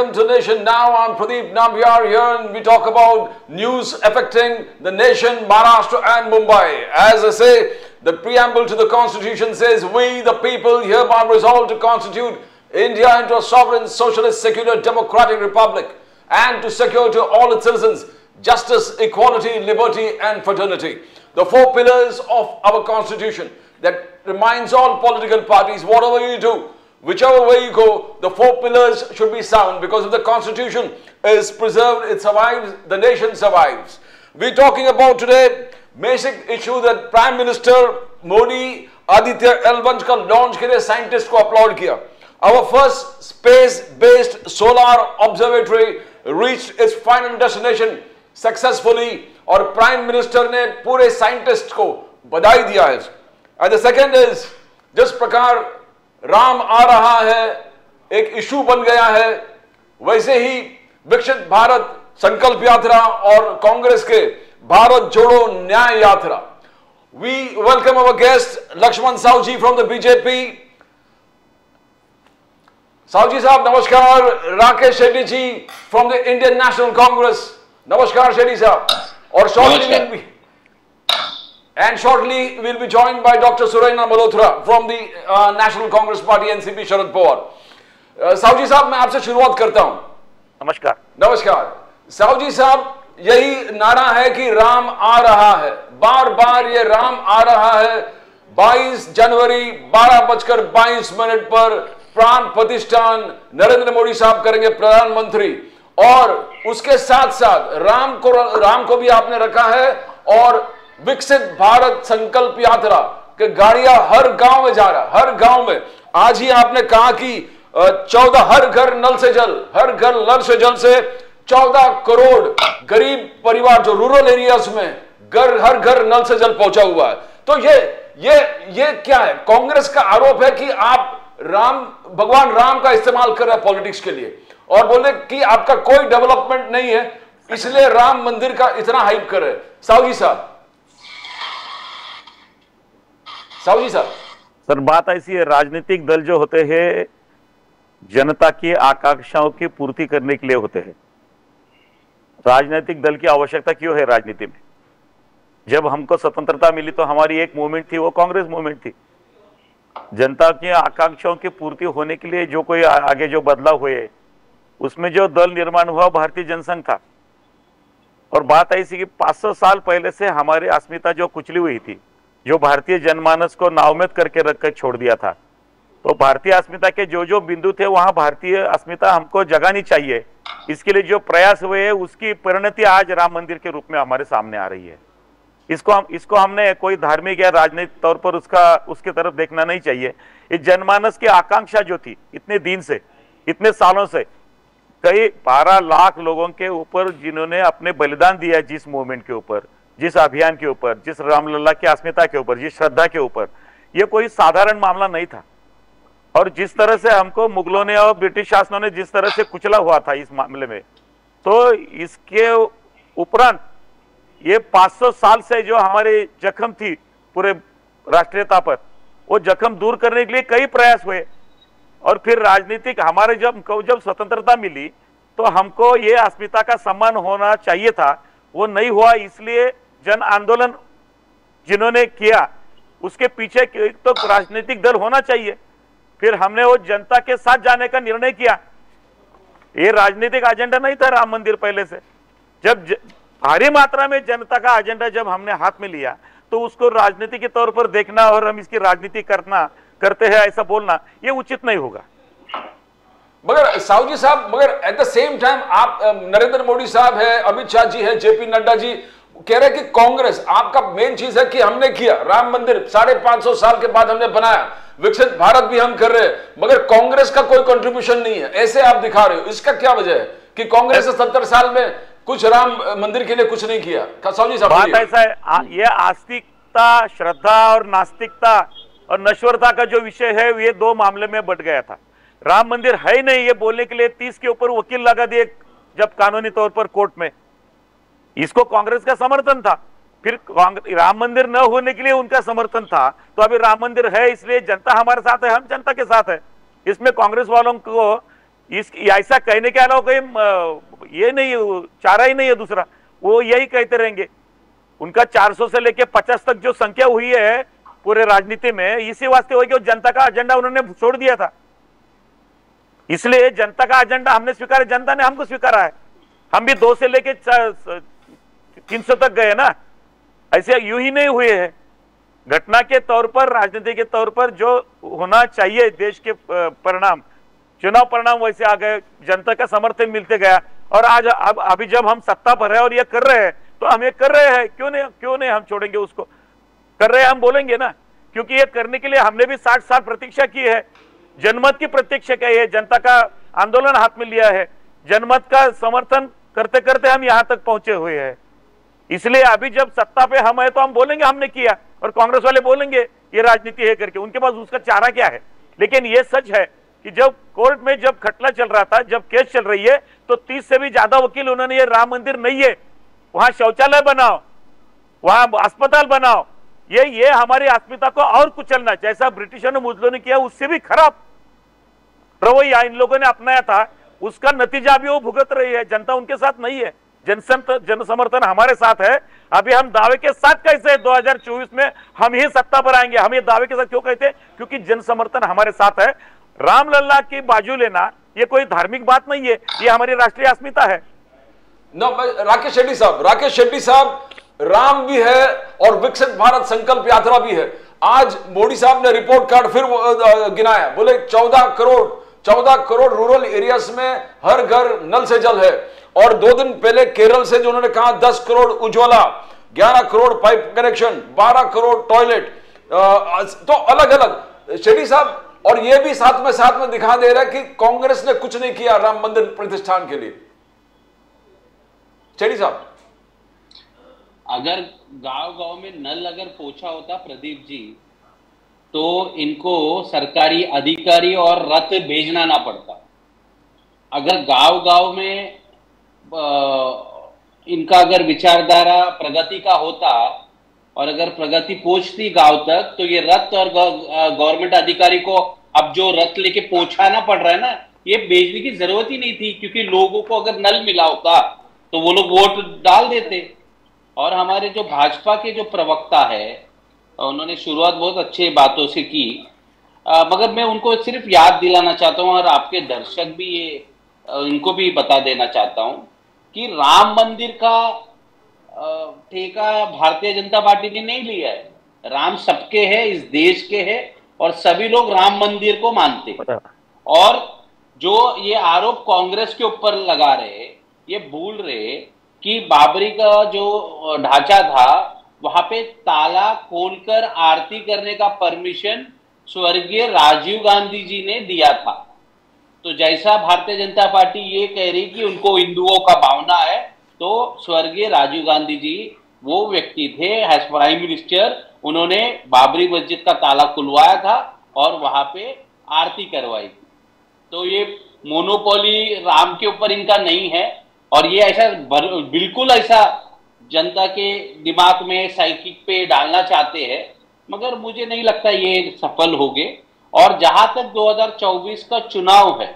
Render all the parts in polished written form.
welcome to Nation Now. I'm Pradeep Nambiar here and we talk about news affecting the nation, Maharashtra and Mumbai. As I say, the preamble to the Constitution says, we the people hereby resolve to constitute India into a sovereign, socialist, secular, democratic republic and to secure to all its citizens justice, equality, liberty and fraternity. The four pillars of our Constitution that reminds all political parties, whatever you do, whichever way you go, the four pillars should be sound, because if the Constitution is preserved, it survives, the nation survives. We're talking about today basic issue that Prime Minister Modi Aditya L1 का launch के लिए scientist को applaud किया. Our first space-based solar observatory reached its final destination successfully और prime minister ने पूरे scientist को बधाई दिया है. And the second is, जिस प्रकार राम आ रहा है एक इशू बन गया है, वैसे ही विकसित भारत संकल्प यात्रा और कांग्रेस के भारत जोड़ो न्याय यात्रा. We welcome our guest Lakshman Saoji from the BJP. Saoji साहब नमस्कार. राकेश शेट्टी जी from the Indian National Congress. नमस्कार शेट्टी साहब. और shortly we'll be joined by Dr. Surendra Malhotra from the National Congress Party NCP Sharad Pawar. Saoji साहब मैं आपसे शुरुआत करता हूं. नमस्कार. नमस्कार सावजी साहब, यही नारा है कि राम आ रहा है, बार बार ये राम आ रहा है. 22 जनवरी 12:22 पर प्राण प्रतिष्ठान नरेंद्र मोदी साहब करेंगे प्रधानमंत्री, और उसके साथ साथ राम को भी आपने रखा है, और विकसित भारत संकल्प यात्रा के गाड़ियां हर गांव में जा रहा है, हर गांव में. आज ही आपने कहा कि 14 हर घर नल से जल, हर घर नल से जल से 14 करोड़ गरीब परिवार जो रूरल एरियाज में हर घर नल से जल पहुंचा हुआ है. तो ये क्या है? कांग्रेस का आरोप है कि आप भगवान राम का इस्तेमाल कर रहे हैं पॉलिटिक्स के लिए, और बोले कि आपका कोई डेवलपमेंट नहीं है, इसलिए राम मंदिर का इतना हाइप कर रहे हैं. सावजी साहब सर, बात ऐसी है, राजनीतिक दल जो होते हैं जनता की आकांक्षाओं की पूर्ति करने के लिए होते हैं. राजनीतिक दल की आवश्यकता क्यों है राजनीति में? जब हमको स्वतंत्रता मिली तो हमारी एक मूवमेंट थी, वो कांग्रेस मूवमेंट थी. जनता की आकांक्षाओं की पूर्ति होने के लिए जो कोई आगे जो बदलाव हुए, उसमें जो दल निर्माण हुआ भारतीय जनसंघ था. और बात ऐसी कि 500 साल पहले से हमारी अस्मिता जो कुचली हुई थी, जो भारतीय जनमानस को नाउमेद करके रखकर छोड़ दिया था, तो भारतीय अस्मिता के जो बिंदु थे वहां भारतीय अस्मिता हमको जगानी चाहिए. इसके लिए जो प्रयास हुए हैं उसकी परिणति आज राम मंदिर के रूप में हमारे सामने आ रही है. इसको हमने कोई धार्मिक या राजनीतिक तौर पर उसके तरफ देखना नहीं चाहिए. इस जनमानस की आकांक्षा जो थी इतने दिन से, इतने सालों से, कई 12 लाख लोगों के ऊपर जिन्होंने अपने बलिदान दिया, जिस मूवमेंट के ऊपर, जिस अभियान के ऊपर, जिस रामलला की अस्मिता के ऊपर, जिस श्रद्धा के ऊपर, ये कोई साधारण मामला नहीं था. और जिस तरह से हमको मुगलों ने और ब्रिटिश शासनों ने जिस तरह से कुचला हुआ था इस मामले में, तो इसके उपरांत ये 500 साल से जो हमारे जख्म थी पूरे राष्ट्रीयता पर, वो जख्म दूर करने के लिए कई प्रयास हुए. और फिर राजनीतिक हमारे जब स्वतंत्रता मिली तो हमको ये अस्मिता का सम्मान होना चाहिए था, वो नहीं हुआ. इसलिए जन आंदोलन जिन्होंने किया उसके पीछे तो राजनीतिक दल होना चाहिए. फिर हमने वो जनता के साथ जाने का निर्णय किया. ये राजनीतिक एजेंडा नहीं था राम मंदिर पहले से. जब भारी मात्रा में जनता का एजेंडा जब हमने हाथ में लिया तो उसको राजनीति के तौर पर देखना और हम इसकी राजनीति करते हैं ऐसा बोलना ये उचित नहीं होगा. मगर साहू जी साहब, मगर एट द सेम टाइम आप नरेंद्र मोदी साहब है, अमित शाह जी है, जेपी नड्डा जी कह रहे हैं कि कांग्रेस, आपका मेन चीज है कि हमने किया राम मंदिर 550 साल के बाद हमने बनाया, विकसित भारत भी हम कर रहे हैं, मगर कांग्रेस का कोई कंट्रीब्यूशन नहीं है, ऐसे आप दिखा रहे हो. इसका क्या वजह है कि कांग्रेस ने 70 साल में कुछ राम मंदिर के लिए कुछ नहीं किया? साहू जी साहब, बात ऐसा है, ये आस्तिकता, श्रद्धा और नास्तिकता और नश्वरता का जो विषय है ये दो मामले में बट गया था. राम मंदिर है ही नहीं ये बोलने के लिए 30 के ऊपर वकील लगा दिए जब कानूनी तौर पर कोर्ट में. इसको कांग्रेस का समर्थन था, फिर राम मंदिर न होने के लिए उनका समर्थन था. तो अभी राम मंदिर है इसलिए जनता हमारे साथ है, हम जनता के साथ है. इसमें कांग्रेस वालों को इस ऐसा कहने के अलावा कोई ये नहीं, चारा ही नहीं है दूसरा, वो यही कहते रहेंगे। उनका 400 से लेके 50 तक जो संख्या हुई है पूरे राजनीति में, इसी वास्ते हुई कि जनता का एजेंडा उन्होंने छोड़ दिया था। इसलिए जनता का एजेंडा हमने स्वीकारा, जनता ने हमको स्वीकारा है। हम भी 2 से लेके 300 तक गए ना, ऐसे यूं ही नहीं हुए हैं। घटना के तौर पर, राजनीति के तौर पर जो होना चाहिए देश के परिणाम, चुनाव परिणाम वैसे आ गए, जनता का समर्थन मिलते गया। और आज अभी जब हम सत्ता पर है और ये कर रहे हैं, तो हम ये कर रहे हैं, क्यों नहीं हम छोड़ेंगे उसको। कर रहे हैं, हम बोलेंगे ना, क्योंकि ये करने के लिए हमने भी 60 साल प्रतीक्षा की है। जनमत की प्रतीक्षा की है, जनता का आंदोलन हाथ में लिया है, जनमत का समर्थन करते करते हम यहां तक पहुंचे हुए हैं। इसलिए अभी जब सत्ता पे हम है तो हम बोलेंगे हमने किया, और कांग्रेस वाले बोलेंगे ये राजनीति है करके, उनके पास उसका चारा क्या है। लेकिन ये सच है कि जब कोर्ट में जब खटला चल रहा था, जब केस चल रही है, तो 30 से भी ज्यादा वकील उन्होंने ये राम मंदिर नहीं है, वहां शौचालय बनाओ, वहां अस्पताल बनाओ, ये हमारी अस्मिता को और कुचलना, जैसा ब्रिटिशों ने मुस्लिमों ने किया उससे भी खराब रवैया इन लोगों ने अपनाया था, उसका नतीजा भी वो भुगत रही है। जनता उनके साथ नहीं है, जन समर्थन हमारे साथ है। अभी हम दावे के साथ कैसे 2024 में हम ही सत्ता पर आएंगे, हम ये दावे के साथ क्यों कहते हैं? क्योंकि जन समर्थन हमारे साथ है। रामलला की बाजू लेना ये कोई धार्मिक बात नहीं है, ये हमारी राष्ट्रीय अस्मिता है। राकेश शेट्टी साहब, राम भी है और विकसित भारत संकल्प यात्रा भी है। आज मोदी साहब ने रिपोर्ट कार्ड फिर गिनाया, बोले 14 करोड़ रूरल एरियाज में हर घर नल से जल है। और 2 दिन पहले केरल से जो उन्होंने कहा 10 crore Ujjwala, 11 crore pipe connection, 12 crore toilet, तो अलग अलग शेट्टी साहब। और यह भी साथ में दिखा दे रहा है कि कांग्रेस ने कुछ नहीं किया राम मंदिर प्रतिष्ठान के लिए। शेट्टी साहब, अगर गांव में नल अगर पहुंचा होता प्रदीप जी, तो इनको सरकारी अधिकारी और रथ भेजना ना पड़ता। अगर गांव में इनका अगर विचारधारा प्रगति का होता और अगर प्रगति पहुंचती गांव तक, तो ये रथ और गवर्नमेंट अधिकारी को अब जो रथ लेके पहुंचाना पड़ रहा है ना, ये भेजने की जरूरत ही नहीं थी, क्योंकि लोगों को अगर नल मिला होता तो वो लोग वोट डाल देते। और हमारे जो भाजपा के जो प्रवक्ता है, उन्होंने शुरुआत बहुत अच्छी बातों से की, मगर मैं उनको सिर्फ याद दिलाना चाहता हूं और आपके दर्शक भी ये इनको भी बता देना चाहता हूं कि राम मंदिर का ठेका भारतीय जनता पार्टी ने नहीं लिया है। राम सबके है, इस देश के है, और सभी लोग राम मंदिर को मानते हैं। और जो ये आरोप कांग्रेस के ऊपर लगा रहे, ये भूल रहे कि बाबरी का जो ढांचा था, वहां पे ताला खोलकर आरती करने का परमिशन स्वर्गीय राजीव गांधी जी ने दिया था। तो जैसा भारतीय जनता पार्टी ये कह रही कि उनको हिंदुओं का भावना है, तो स्वर्गीय राजीव गांधी जी वो व्यक्ति थे एज प्राइम मिनिस्टर, उन्होंने बाबरी मस्जिद का ताला खुलवाया था और वहां पे आरती करवाई थी। तो ये मोनोपोली राम के ऊपर इनका नहीं है, और ये ऐसा बिल्कुल ऐसा जनता के दिमाग में साइकिक पे डालना चाहते हैं, मगर मुझे नहीं लगता ये सफल होंगे। और जहां तक 2024 का चुनाव है,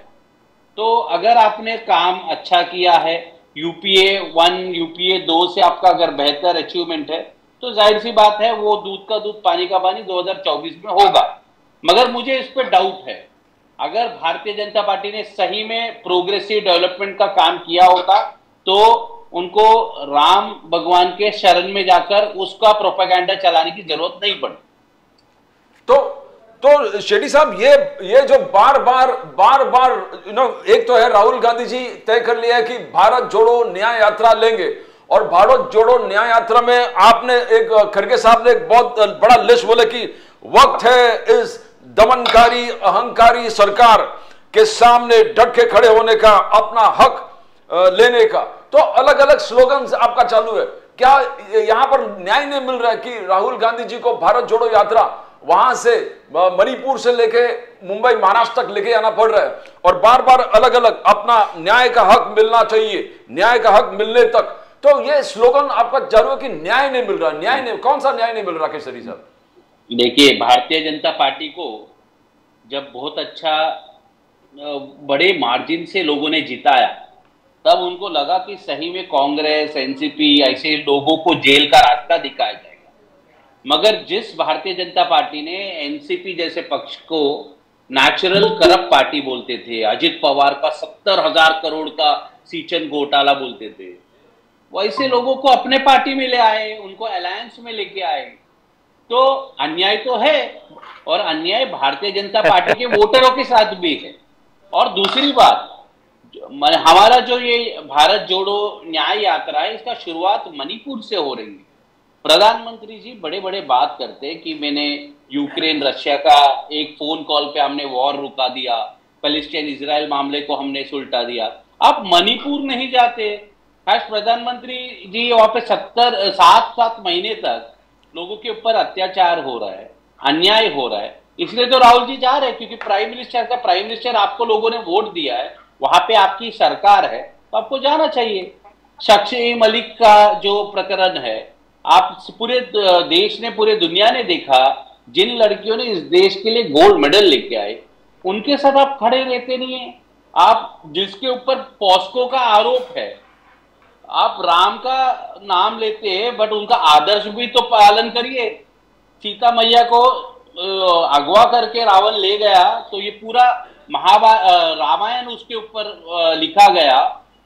तो अगर आपने काम अच्छा किया है, यूपीए 1 यूपीए 2 से आपका अगर बेहतर अचीवमेंट है, तो जाहिर सी बात है वो दूध का दूध पानी का पानी 2024 में होगा। मगर मुझे इस पर डाउट है, अगर भारतीय जनता पार्टी ने सही में प्रोग्रेसिव डेवलपमेंट का काम किया होता, तो उनको राम भगवान के शरण में जाकर उसका प्रोपेगेंडा चलाने की जरूरत नहीं पड़ी। तो शेट्टी साहब, ये जो बार बार एक तो है राहुल गांधी जी तय कर लिया है कि भारत जोड़ो न्याय यात्रा लेंगे, और भारत जोड़ो न्याय यात्रा में आपने एक खड़गे साहब ने एक बहुत बड़ा लिस्ट बोले कि वक्त है इस दमनकारी अहंकारी सरकार के सामने डट के खड़े होने का, अपना हक लेने का। तो अलग अलग स्लोगन्स आपका चालू है। क्या यहां पर न्याय नहीं मिल रहा है कि राहुल गांधी जी को भारत जोड़ो यात्रा वहां से मणिपुर से लेके मुंबई महाराष्ट्र तक लेके आना पड़ रहा है, और बार बार अलग अलग अपना न्याय का हक मिलना चाहिए, न्याय का हक मिलने तक। तो ये स्लोगन आपका चालू है कि न्याय नहीं मिल रहा, न्याय नहीं, कौन सा न्याय नहीं मिल रहा राकेश शेट्टी साहब? देखिए, भारतीय जनता पार्टी को जब बहुत अच्छा बड़े मार्जिन से लोगों ने जिताया, तब उनको लगा कि सही में कांग्रेस, एनसीपी ऐसे लोगों को जेल का रास्ता दिखाया जाएगा। मगर जिस भारतीय जनता पार्टी ने एनसीपी जैसे पक्ष को नेचुरल करप्ट पार्टी बोलते थे, अजित पवार का 70,000 करोड़ का सिंचन घोटाला बोलते थे, वैसे लोगों को अपने पार्टी में ले आए, उनको अलायंस में लेके आए। तो अन्याय तो है, और अन्याय भारतीय जनता पार्टी के वोटरों के साथ भी है। और दूसरी बात, हमारा जो ये भारत जोड़ो न्याय यात्रा है, इसका शुरुआत मणिपुर से हो रही है। प्रधानमंत्री जी बड़े बड़े बात करते हैं कि मैंने यूक्रेन रशिया का एक फोन कॉल पे हमने वॉर रुका दिया, पैलेस्टाइन इजराइल मामले को हमने सुलटा दिया। आप मणिपुर नहीं जाते। खास प्रधानमंत्री जी वहां पे 7 महीने तक लोगों के ऊपर अत्याचार हो रहा है, अन्याय हो रहा है। इसलिए तो राहुल जी जा रहे हैं, क्योंकि प्राइम मिनिस्टर आपको लोगों ने वोट दिया है, वहां पे आपकी सरकार है, तो आपको जाना चाहिए। शख्स मलिक का जो प्रकरण है, आप पूरे देश ने, पूरे दुनिया ने देखा, जिन लड़कियों ने इस देश के लिए गोल्ड मेडल लेके आए, उनके साथ आप खड़े रहते नहीं है। आप जिसके ऊपर पॉस्को का आरोप है, आप राम का नाम लेते हैं, बट उनका आदर्श भी तो पालन करिए। सीता मैया को अगवा करके रावण ले गया, तो ये पूरा रामायण उसके ऊपर लिखा गया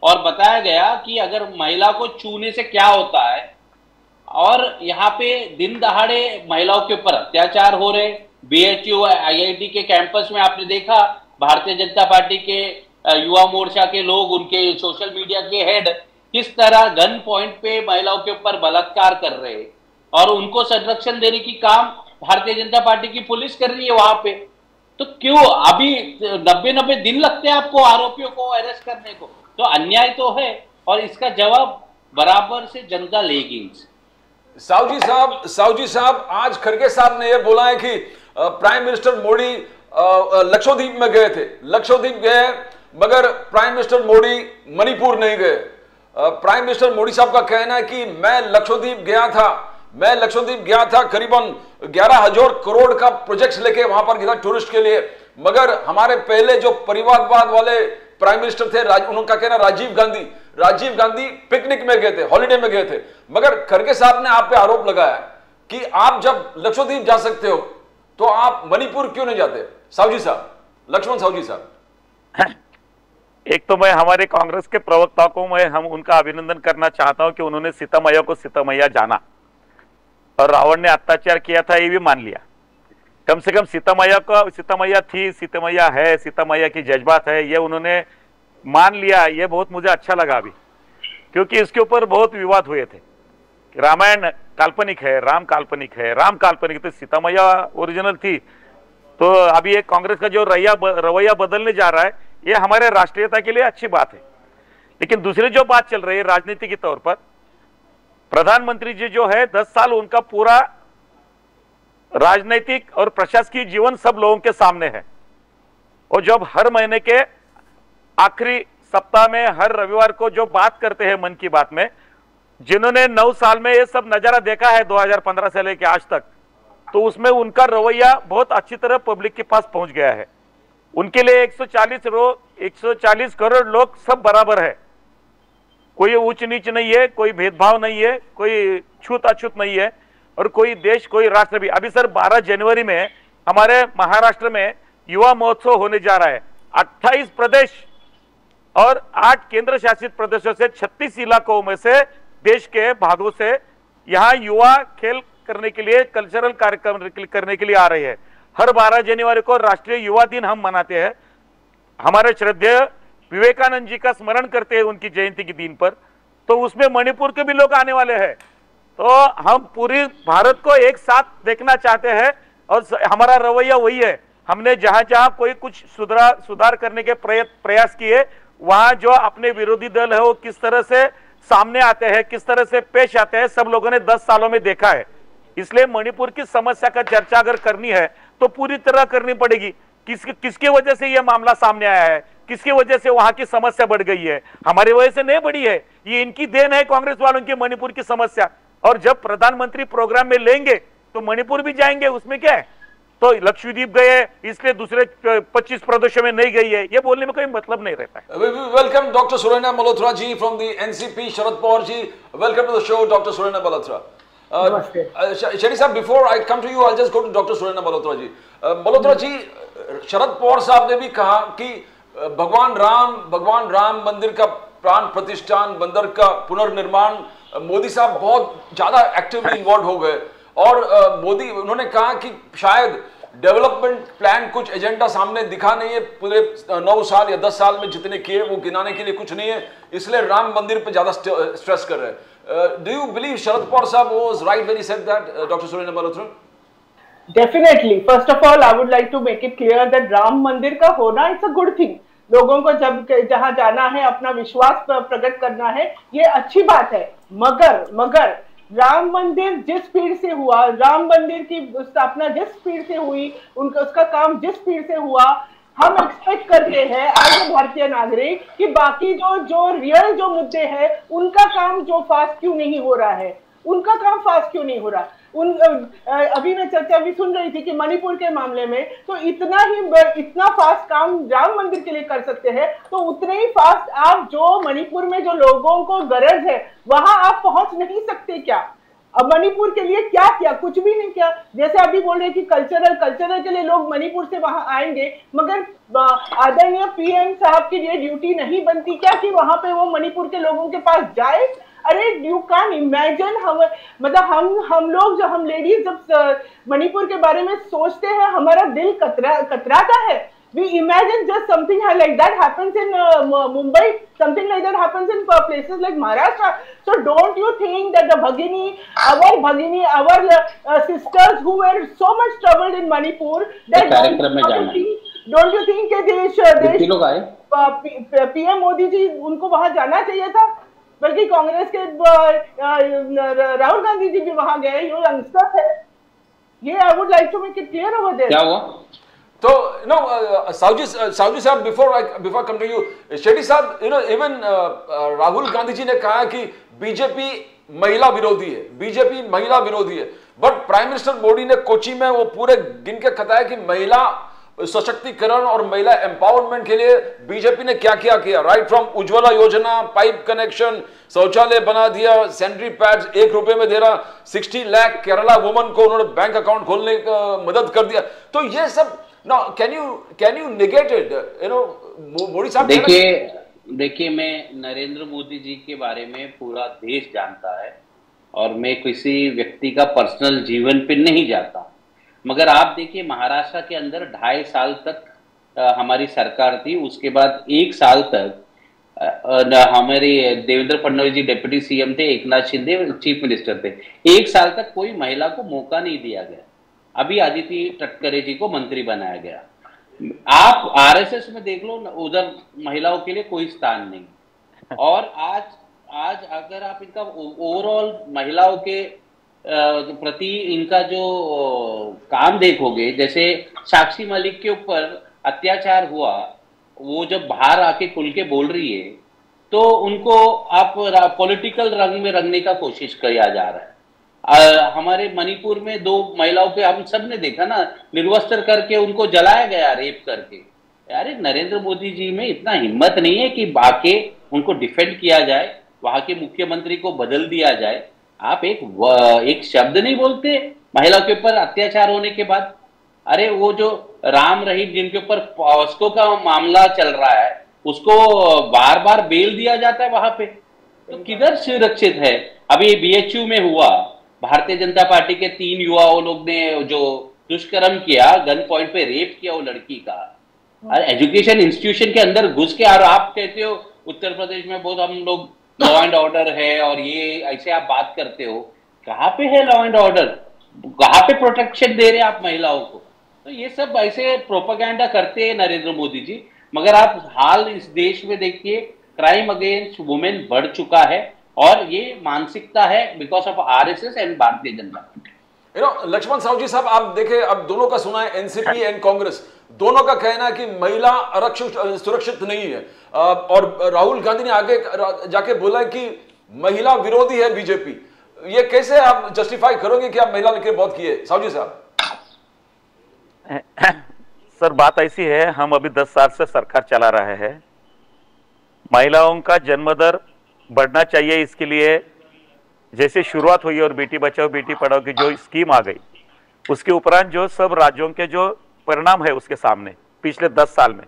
और बताया गया कि अगर महिला को छूने से क्या होता है। और यहाँ पे दिन दहाड़े महिलाओं के ऊपर अत्याचार हो रहे। बीएचयू आईआईटी के कैंपस में आपने देखा, भारतीय जनता पार्टी के युवा मोर्चा के लोग, उनके सोशल मीडिया के हेड किस तरह गन पॉइंट पे महिलाओं के ऊपर बलात्कार कर रहे हैं, और उनको संरक्षण देने की काम भारतीय जनता पार्टी की पुलिस कर रही है वहां पे। तो क्यों अभी 90 दिन लगते हैं आपको आरोपियों को अरेस्ट करने को? तो अन्याय तो है, और इसका जवाब बराबर से जनता लेगी। साहू जी साहब, आज खड़गे साहब ने यह बोला है कि प्राइम मिनिस्टर मोदी लक्षद्वीप में गए थे, लक्षद्वीप गए, मगर प्राइम मिनिस्टर मोदी मणिपुर नहीं गए। प्राइम मिनिस्टर मोदी साहब का कहना है कि मैं लक्षद्वीप गया था, करीबन 11,000 करोड़ का प्रोजेक्ट लेके वहां पर गया टूरिस्ट के लिए, मगर हमारे पहले जो परिवारवाद वाले प्राइम मिनिस्टर थे, उनका कहना राजीव गांधी पिकनिक में गए थे, हॉलिडे में गए थे। मगर खड़गे साहब ने आप पे आरोप लगाया कि आप जब लक्षद्वीप जा सकते हो तो आप मणिपुर क्यों नहीं जाते? साहू जी साहब, लक्ष्मण साहू जी साहब। एक तो मैं हमारे कांग्रेस के प्रवक्ता को हम उनका अभिनंदन करना चाहता हूं कि उन्होंने सीता मैया को सीता मैया जाना, और रावण ने अत्याचार किया था ये भी मान लिया। कम से कम सीता मैया थी, सीता मैया है, सीता मैया की जज्बात है, ये उन्होंने मान लिया। ये बहुत मुझे अच्छा लगा अभी, क्योंकि इसके ऊपर बहुत विवाद हुए थे कि रामायण काल्पनिक है, राम काल्पनिक, तो सीता मैया ओरिजिनल थी। तो अभी एक कांग्रेस का जो रवैया बदलने जा रहा है, ये हमारे राष्ट्रीयता के लिए अच्छी बात है। लेकिन दूसरी जो बात चल रही है राजनीति के तौर पर, प्रधानमंत्री जी जो है 10 साल उनका पूरा राजनीतिक और प्रशासकीय जीवन सब लोगों के सामने है। और जब हर महीने के आखिरी सप्ताह में हर रविवार को जो बात करते हैं मन की बात में, जिन्होंने 9 साल में ये सब नजारा देखा है 2015 से लेकर आज तक, तो उसमें उनका रवैया बहुत अच्छी तरह पब्लिक के पास पहुंच गया है। उनके लिए 140 करोड़ लोग सब बराबर है, कोई ऊंच नीच नहीं है, कोई भेदभाव नहीं है, कोई छूत अछूत नहीं है, और कोई देश कोई राष्ट्र भी। अभी सर 12 जनवरी में हमारे महाराष्ट्र में युवा महोत्सव होने जा रहा है। 28 प्रदेश और 8 केंद्र शासित प्रदेशों से 36 इलाकों में से देश के भागों से यहाँ युवा खेल करने के लिए, कल्चरल कार्यक्रम करने के लिए आ रहे हैं। हर 12 जनवरी को राष्ट्रीय युवा दिन हम मनाते हैं। हमारे श्रद्धेय विवेकानंद जी का स्मरण करते हैं उनकी जयंती के दिन पर, तो उसमें मणिपुर के भी लोग आने वाले हैं। तो हम पूरी भारत को एक साथ देखना चाहते हैं, और हमारा रवैया वही है। हमने जहां जहां कोई कुछ सुधार करने के प्रयास किए, वहां जो अपने विरोधी दल है वो किस तरह से सामने आते हैं, किस तरह से पेश आते हैं, सब लोगों ने 10 सालों में देखा है। इसलिए मणिपुर की समस्या का चर्चा अगर करनी है तो पूरी तरह करनी पड़ेगी। किसकी वजह से यह मामला सामने आया है, किसकी वजह से वहां की समस्या बढ़ गई है? हमारी वजह से नहीं बढ़ी है, ये इनकी देन है कांग्रेस वालों की मणिपुर की समस्या। और जब प्रधानमंत्री प्रोग्राम में लेंगे तो मणिपुर भी जाएंगे, उसमें क्या है? तो लक्षद्वीप गए इसलिए दूसरे 25 प्रदेशों में नहीं गई है, ये बोलने में कोई मतलब नहीं रहता है। Welcome doctor Suraina Malhotra ji from the NCP. Sharad Pawar ji, welcome to the show doctor Suraina Malhotra. Shetty साहब, before I come to you, I just go to doctor Suraina Malhotra ji. Malhotra ji, Sharad Pawar साहब ने भी कहा कि भगवान राम मंदिर का प्राण प्रतिष्ठान, मंदिर का पुनर्निर्माण, मोदी साहब बहुत ज्यादा एक्टिवली इन्वॉल्व हो गए और मोदी, उन्होंने कहा कि शायद डेवलपमेंट प्लान कुछ एजेंडा सामने दिखा नहीं है, पूरे 9 साल या 10 साल में जितने किए वो गिनाने के लिए कुछ नहीं है, इसलिए राम मंदिर पे ज्यादा स्ट्रेस कर रहे हैं। Do you believe Sharad Pawar साहब was right when he said that, doctor Suraina Malhotra? Definitely, first of all I would like to make it clear that Ram Mandir का होना इट्स अ गुड थिंग। लोगों को जब जहां जाना है, अपना विश्वास प्रकट करना है, ये अच्छी बात है। मगर राम मंदिर जिस स्पीड से हुआ, राम मंदिर की स्थापना जिस स्पीड से हुई, उसका काम जिस स्पीड से हुआ, हम एक्सपेक्ट करते हैं एज ए भारतीय नागरिक कि बाकी जो रियल जो मुद्दे हैं उनका काम जो फास्ट क्यों नहीं हो रहा है, उनका काम फास्ट क्यों नहीं हो रहा। अभी मैं चर्चा भी सुन रही थी कि मणिपुर के मामले में तो इतना फास्ट काम राम मंदिर के लिए कर सकते हैं, तो उतने ही फास्ट आप जो मणिपुर में जो लोगों को गरज है वहां आप पहुंच नहीं सकते क्या? अब मणिपुर के लिए क्या किया? कुछ भी नहीं किया। जैसे अभी बोल रहे कि कल्चरल के लिए लोग मणिपुर से वहां आएंगे, मगर आदरणीय पीएम साहब की ये ड्यूटी नहीं बनती क्या कि वहां पे वो मणिपुर के लोगों के पास जाए? अरे यू कैन इमेजिन, हम लोग हम लेडीज जब मणिपुर के बारे में सोचते हैं हमारा दिल कतराता है। We imagine just something like that happens in Mumbai, something like that happens in places like Maharashtra. So don't you think that our sisters who were so much troubled in Manipur, that don't you think that PM Modi ji उनको वहां जाना चाहिए था? बल्कि कांग्रेस के राहुल गांधी जी भी वहां गए, ये यंगस्टर है। ये I would like to make it clear over there. क्या हुआ? तो साहू साहब, before come to you, Shetty साहब, इवन राहुल गांधी जी ने कहा कि बीजेपी महिला विरोधी है, बट प्राइम मिनिस्टर मोदी ने कोची में वो पूरे गिन के बताया कि महिला सशक्तिकरण और महिला एम्पावरमेंट के लिए बीजेपी ने क्या क्या किया। राइट फ्रॉम उज्ज्वला योजना, पाइप कनेक्शन, शौचालय बना दिया, सैनिटरी पैड्स 1 रुपए में दे रहा, 60 लाख केरला वुमन को उन्होंने बैंक अकाउंट खोलने का मदद कर दिया। तो ये सब Now, can you negate it? Modi साहब, देखिए मैं नरेंद्र मोदी जी के बारे में पूरा देश जानता है और मैं किसी व्यक्ति का पर्सनल जीवन पे नहीं जाता, मगर आप देखिए महाराष्ट्र के अंदर 2.5 साल तक हमारी सरकार थी, उसके बाद 1 साल तक हमारे देवेंद्र फडणवीस जी डेप्यूटी सीएम थे, एकनाथ शिंदे चीफ मिनिस्टर थे। 1 साल तक कोई महिला को मौका नहीं दिया गया। अभी अदिति तटकरे जी को मंत्री बनाया गया। आप आरएसएस में देख लो, उधर महिलाओं के लिए कोई स्थान नहीं। और आज अगर आप इनका ओवरऑल महिलाओं के प्रति इनका जो काम देखोगे, जैसे साक्षी मलिक के ऊपर अत्याचार हुआ, वो जब बाहर आके खुल के बोल रही है तो उनको आप पॉलिटिकल रंग में रंगने का कोशिश किया जा रहा है। हमारे मणिपुर में 2 महिलाओं पे हम सब ने देखा ना, निर्वस्त्र करके उनको जलाया गया, रेप करके। यार नरेंद्र मोदी जी में इतना हिम्मत नहीं है कि बाके उनको डिफेंड किया जाए, वहां के मुख्यमंत्री को बदल दिया जाए। आप एक शब्द नहीं बोलते महिलाओं के ऊपर अत्याचार होने के बाद। अरे वो जो राम रहीम जिनके ऊपर पॉस्को का मामला चल रहा है, उसको बार बार बेल दिया जाता है वहां पे, तो किधर सुरक्षित है? अभी बीएचयू में हुआ, भारतीय जनता पार्टी के 3 युवाओं लोग ने जो दुष्कर्म किया, गन पॉइंट पे रेप किया वो लड़की का, और एजुकेशन इंस्टीट्यूशन के अंदर घुस के। और आप कहते हो उत्तर प्रदेश में बहुत हम लोग लॉ एंड ऑर्डर है और ये ऐसे आप बात करते हो, कहाँ पे है लॉ एंड ऑर्डर? कहाँ पे प्रोटेक्शन दे रहे हैं आप महिलाओं को? तो ये सब ऐसे प्रोपेगेंडा करते हैं नरेंद्र मोदी जी। मगर आप हाल इस देश में देखिए, क्राइम अगेंस्ट वुमेन बढ़ चुका है और ये मानसिकता है because of RSS and Bharatiya Janata party. Lakshman Sahu ji साहब, आप देखे, अब दोनों का सुना है, एनसीपी एंड कांग्रेस दोनों का कहना है कि महिला आरक्षण सुरक्षित नहीं है, और राहुल गांधी ने आगे जाके बोला है कि महिला विरोधी है बीजेपी। ये कैसे आप जस्टिफाई करोगे कि आप महिला लेके बहुत किए? साहू जी साहब। सर बात ऐसी है, हम अभी 10 साल से सरकार चला रहे हैं। महिलाओं का जन्म दर बढ़ना चाहिए, इसके लिए जैसे शुरुआत हुई और बेटी बचाओ बेटी पढ़ाओ की जो स्कीम आ गई, उसके उपरांत जो सब राज्यों के जो परिणाम है उसके सामने पिछले 10 साल में,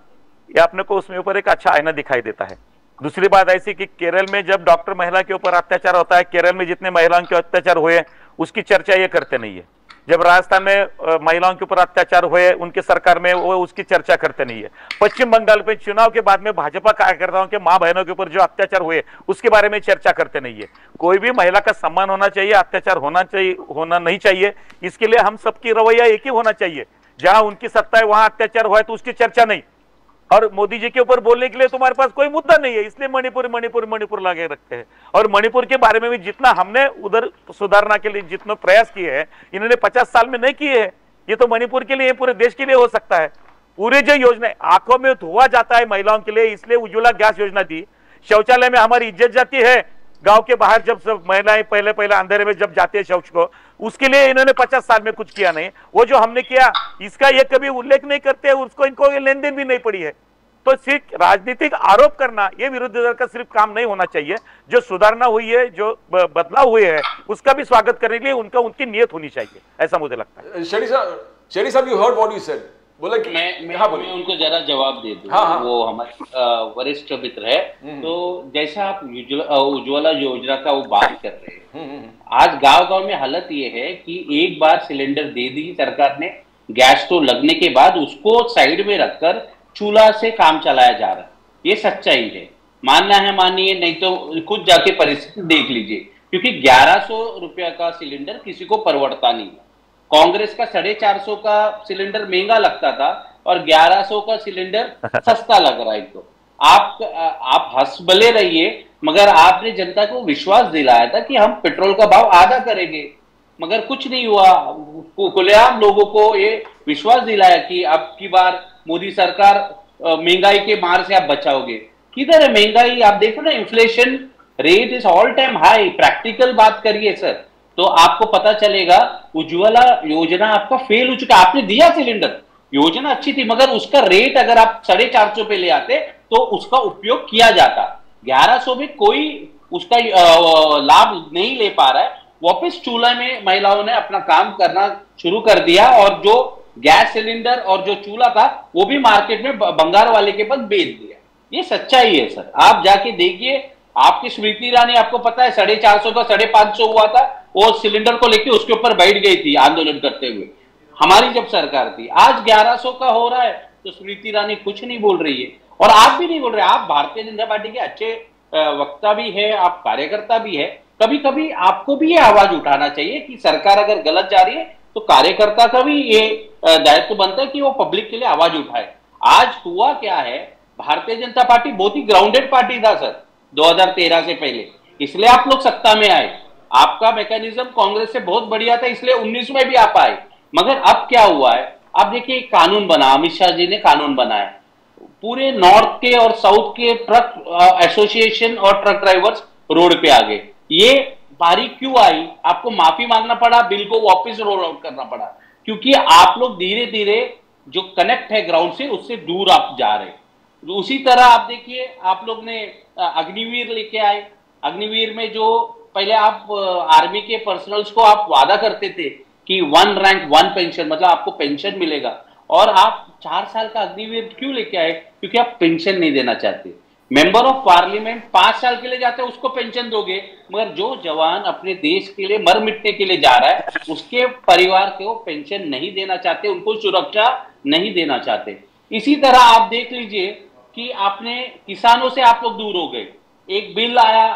ये अपने को उसमें ऊपर एक अच्छा आईना दिखाई देता है। दूसरी बात ऐसी कि केरल में जब डॉक्टर महिला के ऊपर अत्याचार होता है, केरल में जितने महिलाओं के अत्याचार हुए उसकी चर्चा ये करते नहीं है। जब राजस्थान में महिलाओं के ऊपर अत्याचार हुए उनके सरकार में, वो उसकी चर्चा करते नहीं है। पश्चिम बंगाल में चुनाव के बाद में भाजपा कार्यकर्ताओं के मां बहनों के ऊपर जो अत्याचार हुए उसके बारे में चर्चा करते नहीं है। कोई भी महिला का सम्मान होना चाहिए, अत्याचार होना नहीं चाहिए। इसके लिए हम सबकी रवैया एक ही होना चाहिए। जहां उनकी सत्ता है वहां अत्याचार हुआ है तो उसकी चर्चा नहीं, और मोदी जी के ऊपर बोलने के लिए तुम्हारे पास कोई मुद्दा नहीं है, इसलिए मणिपुर लगे रखते हैं। और मणिपुर के बारे में भी जितना हमने उधर सुधारना के लिए जितना प्रयास किए हैं, इन्होंने 50 साल में नहीं किए हैं। ये तो मणिपुर के लिए, पूरे देश के लिए हो सकता है। पूरे जो योजना आंखों में धुआं जाता है महिलाओं के लिए, इसलिए उज्ज्वला गैस योजना दी। शौचालय में हमारी इज्जत जाती है, गांव के बाहर जब सब महिलाएं पहले अंधेरे में जब जाते हैं शौच को, उसके लिए इन्होंने 50 साल में कुछ किया नहीं। वो जो हमने किया इसका ये कभी उल्लेख नहीं करते, उसको इनको लेन देन भी नहीं पड़ी है। तो सिर्फ राजनीतिक आरोप करना ये विरोधी दल का सिर्फ काम नहीं होना चाहिए। जो सुधारना हुई है, जो बदलाव हुए हैं, उसका भी स्वागत करने के लिए उनकी नियत होनी चाहिए, ऐसा मुझे लगता है। शेरी साहब, you heard what you said. बोला कि मैं उनको जरा जवाब दे दूं। हाँ। वो हमारे वरिष्ठ मित्र है। तो जैसा आप उज्ज्वला योजना का वो बात कर रहे हैं, आज गांव में हालत ये है कि एक बार सिलेंडर दे दी सरकार ने, गैस स्टोव लगने के बाद उसको साइड में रखकर चूल्हा से काम चलाया जा रहा है। ये सच्चाई है, मानना है मानिए, नहीं तो खुद जाके परिस्थिति देख लीजिए। क्योंकि 1100 रुपया का सिलेंडर किसी को परवड़ता नहीं। कांग्रेस का 450 का सिलेंडर महंगा लगता था और 1100 का सिलेंडर सस्ता लग रहा है। तो आप हंस भले रहिए, मगर आपने जनता को विश्वास दिलाया था कि हम पेट्रोल का भाव आधा करेंगे, मगर कुछ नहीं हुआ। खुलेआम लोगों को ये विश्वास दिलाया कि अब की बार मोदी सरकार महंगाई के मार से आप बचाओगे। किधर है महंगाई? आप देखो ना, inflation rate is all time high. Practical बात करिए सर, तो आपको पता चलेगा उज्ज्वला योजना आपका फेल हो चुका। आपने दिया सिलेंडर, योजना अच्छी थी, मगर उसका रेट अगर आप 450 पे ले आते तो उसका उपयोग किया जाता। 1100 में कोई उसका लाभ नहीं ले पा रहा है। वापस चूल्हा में महिलाओं ने अपना काम करना शुरू कर दिया, और जो गैस सिलेंडर और जो चूल्हा था वो भी मार्केट में बंगाल वाले के पास बेच दिया। ये सच्चाई है सर, आप जाके देखिए। आपकी स्मृति ईरानी, आपको पता है 450 का 550 हुआ था, वो सिलेंडर को लेके उसके ऊपर बैठ गई थी आंदोलन करते हुए, हमारी जब सरकार थी। आज 1100 का हो रहा है तो स्मृति ईरानी कुछ नहीं बोल रही है, और आप भी नहीं बोल रहे। आप भारतीय जनता पार्टी के अच्छे वक्ता भी है, आप कार्यकर्ता भी है। कभी कभी आपको भी ये आवाज उठाना चाहिए कि सरकार अगर गलत जा रही है तो कार्यकर्ता का भी ये दायित्व बनता है कि वो पब्लिक के लिए आवाज उठाए। आज हुआ क्या है, भारतीय जनता पार्टी बहुत ही ग्राउंडेड पार्टी था सर 2013 से पहले, इसलिए आप लोग सत्ता में आए। आपका मैकेनिज्म कांग्रेस से बहुत बढ़िया था, इसलिए 19 में भी आप आए। मगर अब क्या हुआ है, आप देखिए कानून बना, अमित शाह जी ने कानून बनाया, पूरे नॉर्थ के और साउथ के ट्रक एसोसिएशन और ट्रक ड्राइवर्स रोड पे आ गए। ये बारी क्यों आई? आपको माफी मांगना पड़ा, बिल को वापस रोल आउट करना पड़ा, क्योंकि आप लोग धीरे धीरे जो कनेक्ट है ग्राउंड से उससे दूर आप जा रहे। उसी तरह आप देखिए, आप लोग ने अग्निवीर लेके आए। अग्निवीर में जो पहले आप आर्मी के पर्सनल्स को आप वादा करते थे कि 1 रैंक 1 पेंशन, मतलब आपको पेंशन मिलेगा, और आप 4 साल का अग्निवीर क्यों लेके आए? क्योंकि आप पेंशन नहीं देना चाहते। मेंबर ऑफ पार्लियामेंट 5 साल के लिए जाते हैं, उसको पेंशन दोगे, मगर जो जवान अपने देश के लिए मर मिटने के लिए जा रहा है उसके परिवार को पेंशन नहीं देना चाहते, उनको सुरक्षा नहीं देना चाहते। इसी तरह आप देख लीजिए कि आपने किसानों से आप लोग दूर हो गए। एक बिल आया,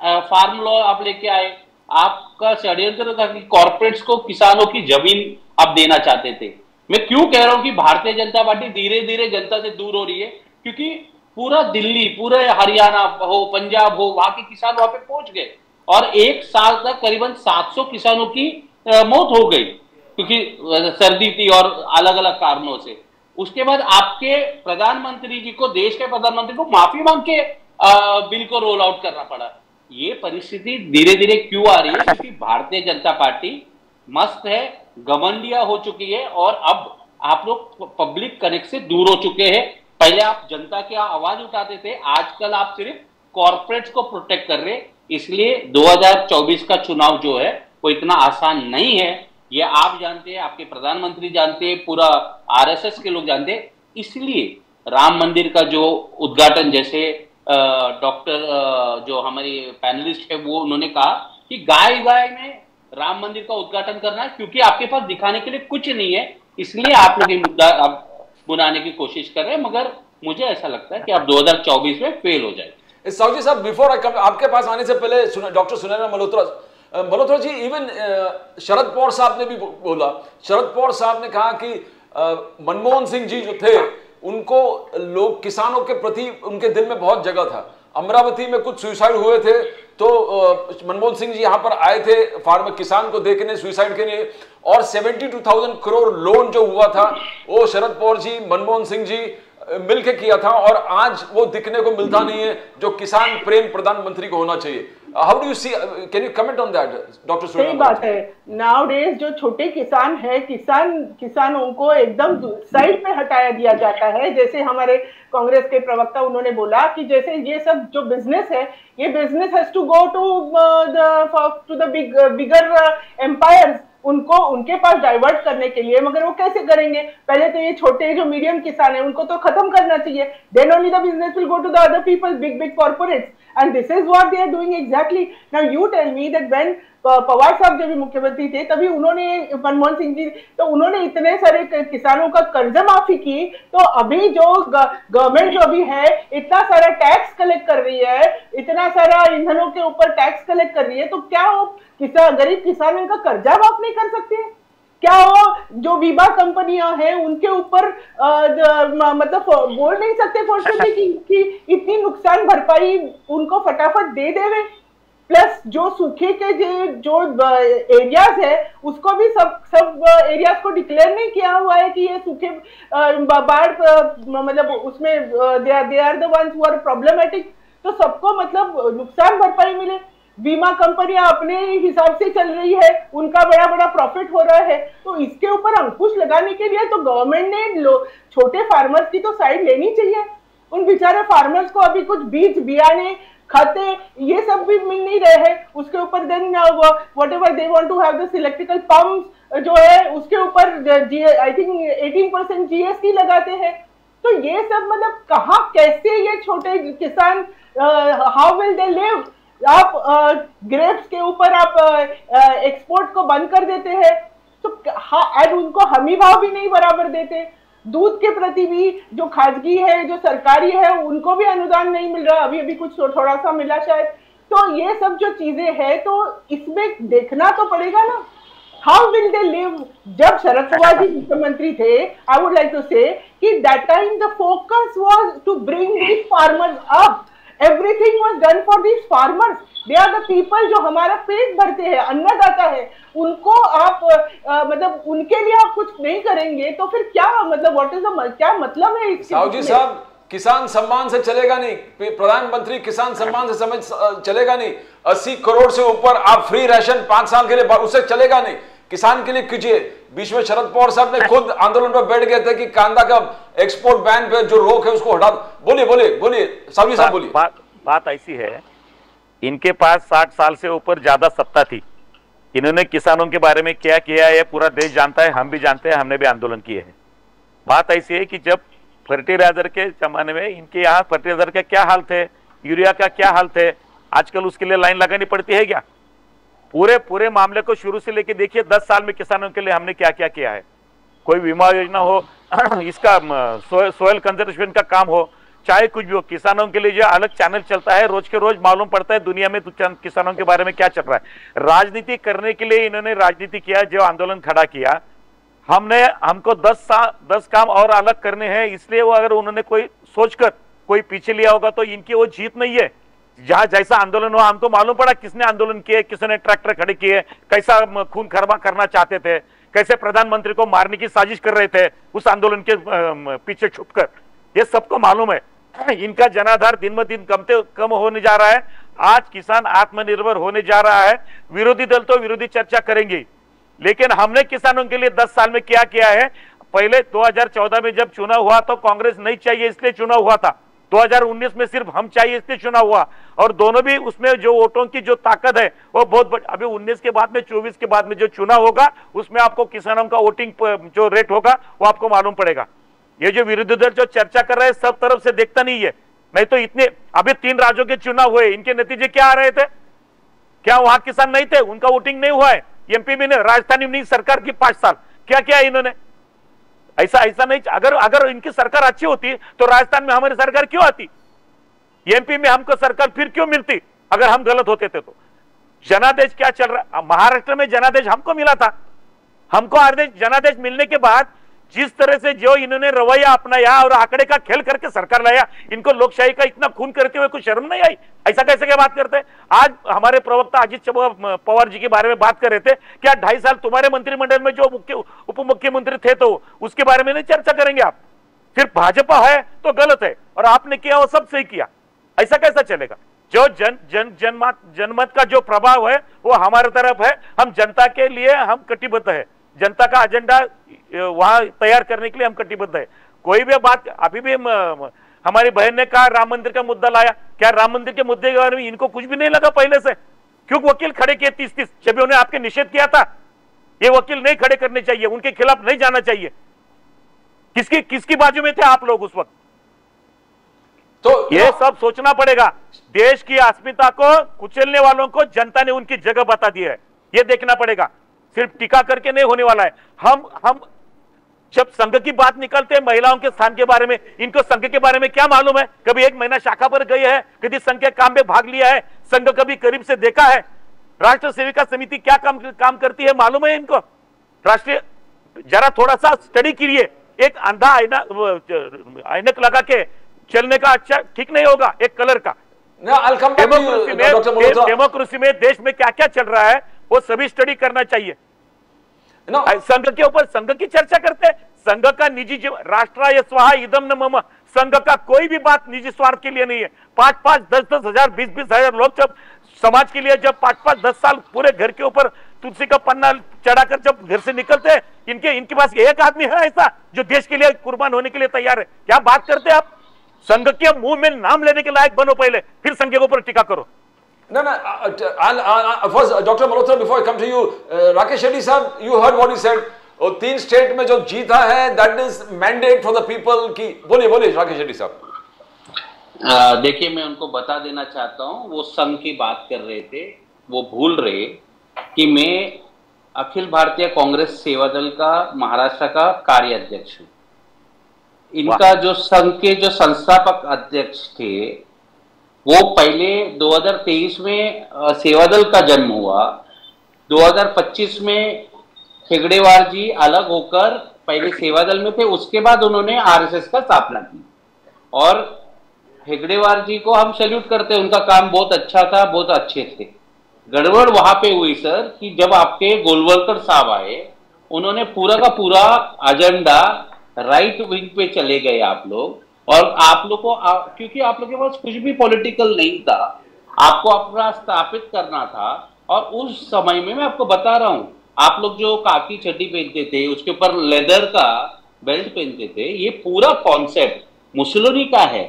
फार्म लॉ आप लेके आए, आपका षड्यंत्र था कि कॉर्पोरेट्स को किसानों की जमीन आप देना चाहते थे। मैं क्यों कह रहा हूं कि भारतीय जनता पार्टी धीरे धीरे जनता से दूर हो रही है? क्योंकि पूरा दिल्ली, पूरे हरियाणा हो, पंजाब हो, वहां के किसान वहां पे पहुंच गए, और 1 साल तक करीबन 700 किसानों की मौत हो गई, क्योंकि सर्दी थी और अलग अलग कारणों से। उसके बाद आपके प्रधानमंत्री जी को, देश के प्रधानमंत्री को माफी मांग के बिल को रोल आउट करना पड़ा। ये परिस्थिति धीरे धीरे क्यों आ रही है? क्योंकि भारतीय जनता पार्टी मस्त है, घमंडिया हो चुकी है, और अब आप लोग पब्लिक कनेक्ट से दूर हो चुके हैं। पहले आप जनता की आवाज उठाते थे, आजकल आप सिर्फ कॉर्पोरेट्स को प्रोटेक्ट कर रहे। इसलिए 2024 का चुनाव जो है वो इतना आसान नहीं है, ये आप जानते हैं, आपके प्रधानमंत्री जानते हैं, पूरा आरएसएस के लोग जानते हैं। इसलिए राम मंदिर का जो उद्घाटन, जैसे डॉक्टर जो हमारी पैनलिस्ट है वो उन्होंने कहा कि गाय में राम मंदिर का उद्घाटन करना है, क्योंकि आपके पास दिखाने के लिए कुछ नहीं है, इसलिए आप लोग ये मुद्दा अब बुलाने की कोशिश कर रहे हैं। मगर मुझे ऐसा लगता है कि आप 2024 में फेल हो जाएंगे। साहू जी साहब, बिफोर आई कम, आपके पास आने से पहले डॉक्टर सुनैना मल्होत्रा जी, इवन शरद पवार साहब ने भी बोला, शरद पवार साहब ने कहा कि मनमोहन सिंह जी जो थे उनको लोग किसानों के प्रति उनके दिल में बहुत जगह था। अमरावती में कुछ सुसाइड हुए थे तो मनमोहन सिंह जी यहाँ पर आए थे फार्मर किसान को देखने सुसाइड के लिए, और 72,000 करोड़ लोन जो हुआ था वो शरद पवार जी मनमोहन सिंह जी मिलके किया था, और आज वो दिखने को मिलता नहीं है जो किसान प्रेम प्रधानमंत्री को होना चाहिए। How do you see, can you comment on that doctor? सही बात है, नाउडेज जो छोटे किसान है, किसानों को एकदम साइड पे हटाया दिया जाता है। जैसे हमारे कांग्रेस के प्रवक्ता उन्होंने बोला कि जैसे ये सब जो बिजनेस है, ये business has to go to the bigger empires, उनको उनके पास डाइवर्ट करने के लिए। मगर वो कैसे करेंगे? पहले तो ये छोटे जो मीडियम किसान है उनको तो खत्म करना चाहिए, then only the business will go to the other people, big corporates, and this is what they are doing exactly. Now you tell me that when Pawar साहब जब भी मुख्यमंत्री थे तभी उन्होंने, मनमोहन सिंह जी, तो उन्होंने इतने सारे किसानों का कर्ज माफी की, तो अभी जो गवर्नमेंट जो अभी है इतना सारा टैक्स कलेक्ट कर रही है, इतना सारा ईंधनों के ऊपर टैक्स कलेक्ट कर रही है, तो क्या वो गरीब किसान का कर्जा माफ नहीं कर सकते? क्या वो जो बीमा कंपनियां हैं उनके ऊपर मतलब बोल नहीं सकते फॉर्चुनेटली कि इतनी नुकसान भरपाई उनको फटाफट दे देवे? प्लस जो सूखे के जो एरियाज है उसको भी सब एरियाज को डिक्लेयर नहीं किया हुआ है कि ये सूखे बाढ़ मतलब उसमें they are the ones who are problematic. तो सबको मतलब नुकसान भरपाई मिले। बीमा कंपनियां अपने हिसाब से चल रही है, उनका बड़ा बड़ा प्रॉफिट हो रहा है, तो इसके ऊपर अंकुश लगाने के लिए तो गवर्नमेंट ने छोटे फार्मर्स की तो साइड लेनी चाहिए। उन बेचारे फार्मर्स को अभी कुछ बीज बियाने खाते ये सब भी मिल नहीं रहे हैं, उसके ऊपर then whatever they want to have this electrical pumps जो है उसके ऊपर आई थिंक 18% जीएसटी लगाते हैं। तो ये सब मतलब कहाँ कैसे ये छोटे किसान हाउ विल दे लिव? आप ग्रेप्स के ऊपर आप एक्सपोर्ट को बंद कर देते हैं, तो एंड उनको हमी भाव भी नहीं बराबर देते। दूध के प्रति भी जो खासगी है जो सरकारी है उनको भी अनुदान नहीं मिल रहा, अभी कुछ थोड़ा सा मिला शायद। तो ये सब जो चीजें हैं तो इसमें देखना तो पड़ेगा ना, हाउ विल दे लिव? जब शरद पवार जी मुख्यमंत्री थे, आई वुड लाइक टू से कि that time the focus was to bring these farmers up, everything was done for these farmers, they are the people जो हमारा पेट भरते हैं, अन्नदाता है, उनको आप मतलब उनके लिए आप कुछ नहीं करेंगे तो फिर क्या मतलब व्हाट इज द क्या मतलब है इसके? साहू जी साहब, किसान सम्मान से चलेगा नहीं, प्रधानमंत्री किसान सम्मान से चलेगा नहीं, 80 करोड़ से ऊपर आप फ्री राशन 5 साल के लिए उससे चलेगा नहीं। किसान के लिए कीजिए। बीच में शरद पवार साहब ने खुद आंदोलन पर बैठ गए थे कि कांदा का एक्सपोर्ट बैन पे जो रोक है उसको हटा। बोलिए साहू जी साहब बोलिए। बात ऐसी है, इनके पास 60 साल से ऊपर ज्यादा सत्ता थी, इन्होंने किसानों के बारे में क्या किया है पूरा देश जानता है, हम भी जानते हैं, हमने भी आंदोलन किए हैं। बात ऐसी है कि जब फर्टिलाइजर के जमाने में इनके यहाँ फर्टिलाइजर का क्या हाल थे, यूरिया का क्या हाल थे, आजकल उसके लिए लाइन लगानी पड़ती है क्या? पूरे मामले को शुरू से लेके देखिए, 10 साल में किसानों के लिए हमने क्या क्या किया है। कोई बीमा योजना हो, इसका सोयल कंजर्वेशन का काम हो, चाहे कुछ भी हो, किसानों के लिए जो अलग चैनल चलता है, रोज के रोज मालूम पड़ता है दुनिया में किसानों के बारे में क्या चल रहा है। राजनीति करने के लिए इन्होंने राजनीति किया, जो आंदोलन खड़ा किया, हमको 10 काम और अलग करने हैं, इसलिए वो अगर उन्होंने कोई सोचकर कोई पीछे लिया होगा तो इनकी वो जीत नहीं है। जहां जैसा आंदोलन हुआ हमको मालूम पड़ा किसने आंदोलन किए, किसने ट्रैक्टर खड़े किए, कैसा खून खराबा करना चाहते थे, कैसे प्रधानमंत्री को मारने की साजिश कर रहे थे उस आंदोलन के पीछे छुपकर, ये सबको मालूम है। इनका जनाधार दिन ब दिन कम होने जा रहा है। आज किसान आत्मनिर्भर होने जा रहा है। विरोधी दल तो विरोधी चर्चा करेंगे, लेकिन हमने किसानों के लिए 10 साल में क्या किया है, पहले 2014 में जब चुनाव हुआ तो कांग्रेस नहीं चाहिए इसलिए चुनाव हुआ था, 2019 में सिर्फ हम चाहिए इसलिए चुनाव हुआ, और दोनों भी उसमें जो वोटों की जो ताकत है वो बहुत बड़ी। अभी 19 के बाद में 24 के बाद में जो चुनाव होगा उसमें आपको किसानों का वोटिंग जो रेट होगा वो आपको मालूम पड़ेगा। ये जो विरोधी दल जो चर्चा कर रहे हैं सब तरफ से देखता नहीं है, नहीं तो इतने अभी 3 राज्यों के चुनाव हुए, इनके नतीजे क्या आ रहे थे? क्या वहां किसान नहीं थे? उनका वोटिंग नहीं हुआ है। एमपी में नहीं, राजस्थान में सरकार की 5 साल क्या किया इन्होंने? ऐसा नहीं। अगर इनकी सरकार अच्छी होती तो राजस्थान में हमारी सरकार क्यों आती? एमपी में हमको सरकार फिर क्यों मिलती अगर हम गलत होते थे तो? जनादेश क्या चल रहा? महाराष्ट्र में जनादेश हमको मिला था, हमको जनादेश मिलने के बाद जिस तरह से जो इन्होंने रवैया अपनाया और आंकड़े का खेल करके सरकार लाया, इनको लोकशाही का इतना खून करते हुए कुछ शर्म नहीं आई? ऐसा कैसे क्या बात करते हैं? आज हमारे प्रवक्ता अजित पवार जी के बारे में बात कर रहे थे, क्या 2.5 साल तुम्हारे मंत्रिमंडल में जो उप मुख्यमंत्री थे तो उसके बारे में नहीं चर्चा करेंगे आप? फिर भाजपा है तो गलत है और आपने किया वो सब सही किया, ऐसा कैसा चलेगा? जो जनमत का जो प्रभाव है वो हमारे तरफ है, हम जनता के लिए हम कटिबद्ध है, जनता का एजेंडा वहां तैयार करने के लिए हम कटिबद्ध है। कोई भी बात अभी भी हमारी बहन ने कहा राम मंदिर का मुद्दा लाया, क्या राम मंदिर के मुद्दे के बारे में इनको कुछ भी नहीं लगा पहले से? क्यों वकील खड़े किए 30-30 जब उन्हें आपके निषेध किया था? ये वकील नहीं खड़े करने चाहिए, उनके खिलाफ नहीं जाना चाहिए। किसकी बाजू में थे आप लोग उस वक्त? तो ये सब सोचना पड़ेगा। देश की अस्मिता को कुचलने वालों को जनता ने उनकी जगह बता दी है, ये देखना पड़ेगा। सिर्फ टीका करके नहीं होने वाला है। हम जब संघ की बात निकलते हैं महिलाओं के स्थान के बारे में, इनको संघ के बारे में क्या मालूम है? कभी 1 महीना शाखा पर गए हैं, कभी संघ के काम में भाग लिया है, संघ कभी करीब से देखा है? राष्ट्र सेविका समिति क्या काम करती है मालूम है इनको? राष्ट्रीय जरा थोड़ा सा स्टडी कीजिए। एक अंधा ऐनक लगा के चलने का अच्छा ठीक नहीं होगा, एक कलर का। डेमोक्रेसी में देश में क्या क्या चल रहा है वो सभी स्टडी करना चाहिए। संघ के ऊपर संघ की चर्चा करते हैं, संघ का निजी जीवन, राष्ट्राय स्वाहा इदम न मम, संघ का कोई भी बात निजी स्वार्थ के लिए नहीं है। 5-5, 10-10 हजार, 20-20 हजार लोग जब समाज के लिए जब 5-5, 10 साल पूरे घर के ऊपर तुलसी का पन्ना चढ़ाकर जब घर से निकलते हैं, इनके पास एक आदमी है ऐसा जो देश के लिए कुर्बान होने के लिए तैयार है? क्या बात करते हैं आप? संघ के मुंह में नाम लेने के लायक बनो पहले, फिर संघ के ऊपर टीका करो। No, first, Dr. Malhotra, before I come to you, Rakesh Shetty साहब, you heard what he said. 3 state में जो जीता है, that is mandate for the people की, बोलिए राकेश शेट्टी साहब। देखिए, मैं उनको बता देना चाहता हूँ, वो संघ की बात कर रहे थे, वो भूल रहे कि मैं अखिल भारतीय कांग्रेस सेवा दल का महाराष्ट्र का कार्य अध्यक्ष हूँ। इनका जो संघ के जो संस्थापक अध्यक्ष थे वो पहले 2023 में सेवादल का जन्म हुआ, 2025 में हेगड़ेवार जी अलग होकर पहले सेवादल में थे, उसके बाद उन्होंने आरएसएस का स्थापना की। और हेगड़ेवार जी को हम सैल्यूट करते हैं, उनका काम बहुत अच्छा था, बहुत अच्छे थे। गड़बड़ वहां पे हुई सर कि जब आपके गोलवलकर साहब आए, उन्होंने पूरा का पूरा एजेंडा राइट विंग पे चले गए आप लोग, और आप लोग को क्योंकि आप लोग के पास कुछ भी पॉलिटिकल नहीं था, आपको अपना स्थापित करना था। और उस समय में मैं आपको बता रहा हूं, आप लोग जो काकी चड्डी पहनते थे, उसके ऊपर लेदर का बेल्ट पहनते थे, ये पूरा कॉन्सेप्ट मुसोलिनी का है,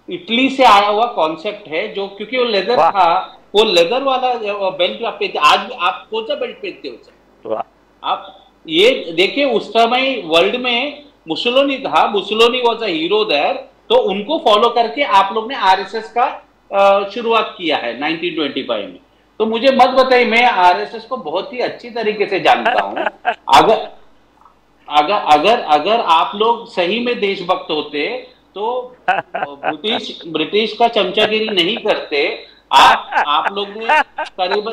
इटली से आया हुआ कॉन्सेप्ट है। जो क्योंकि वो लेदर था, वो लेदर वाला बेल्ट आप पहनते। आज आप कौन सा बेल्ट पहनते हो सर? आप ये देखिए, उस समय वर्ल्ड में मुसोलिनी था, Mussolini was a hero there, तो उनको फॉलो करके आप लोग ने आरएसएस का शुरुआत किया है 1925 में। तो मुझे मत बताइए, मैं आरएसएस को बहुत ही अच्छी तरीके से जानता हूं। अगर आप लोग सही में देशभक्त होते तो ब्रिटिश का चमचागिरी नहीं करते। आप लोग ने करीब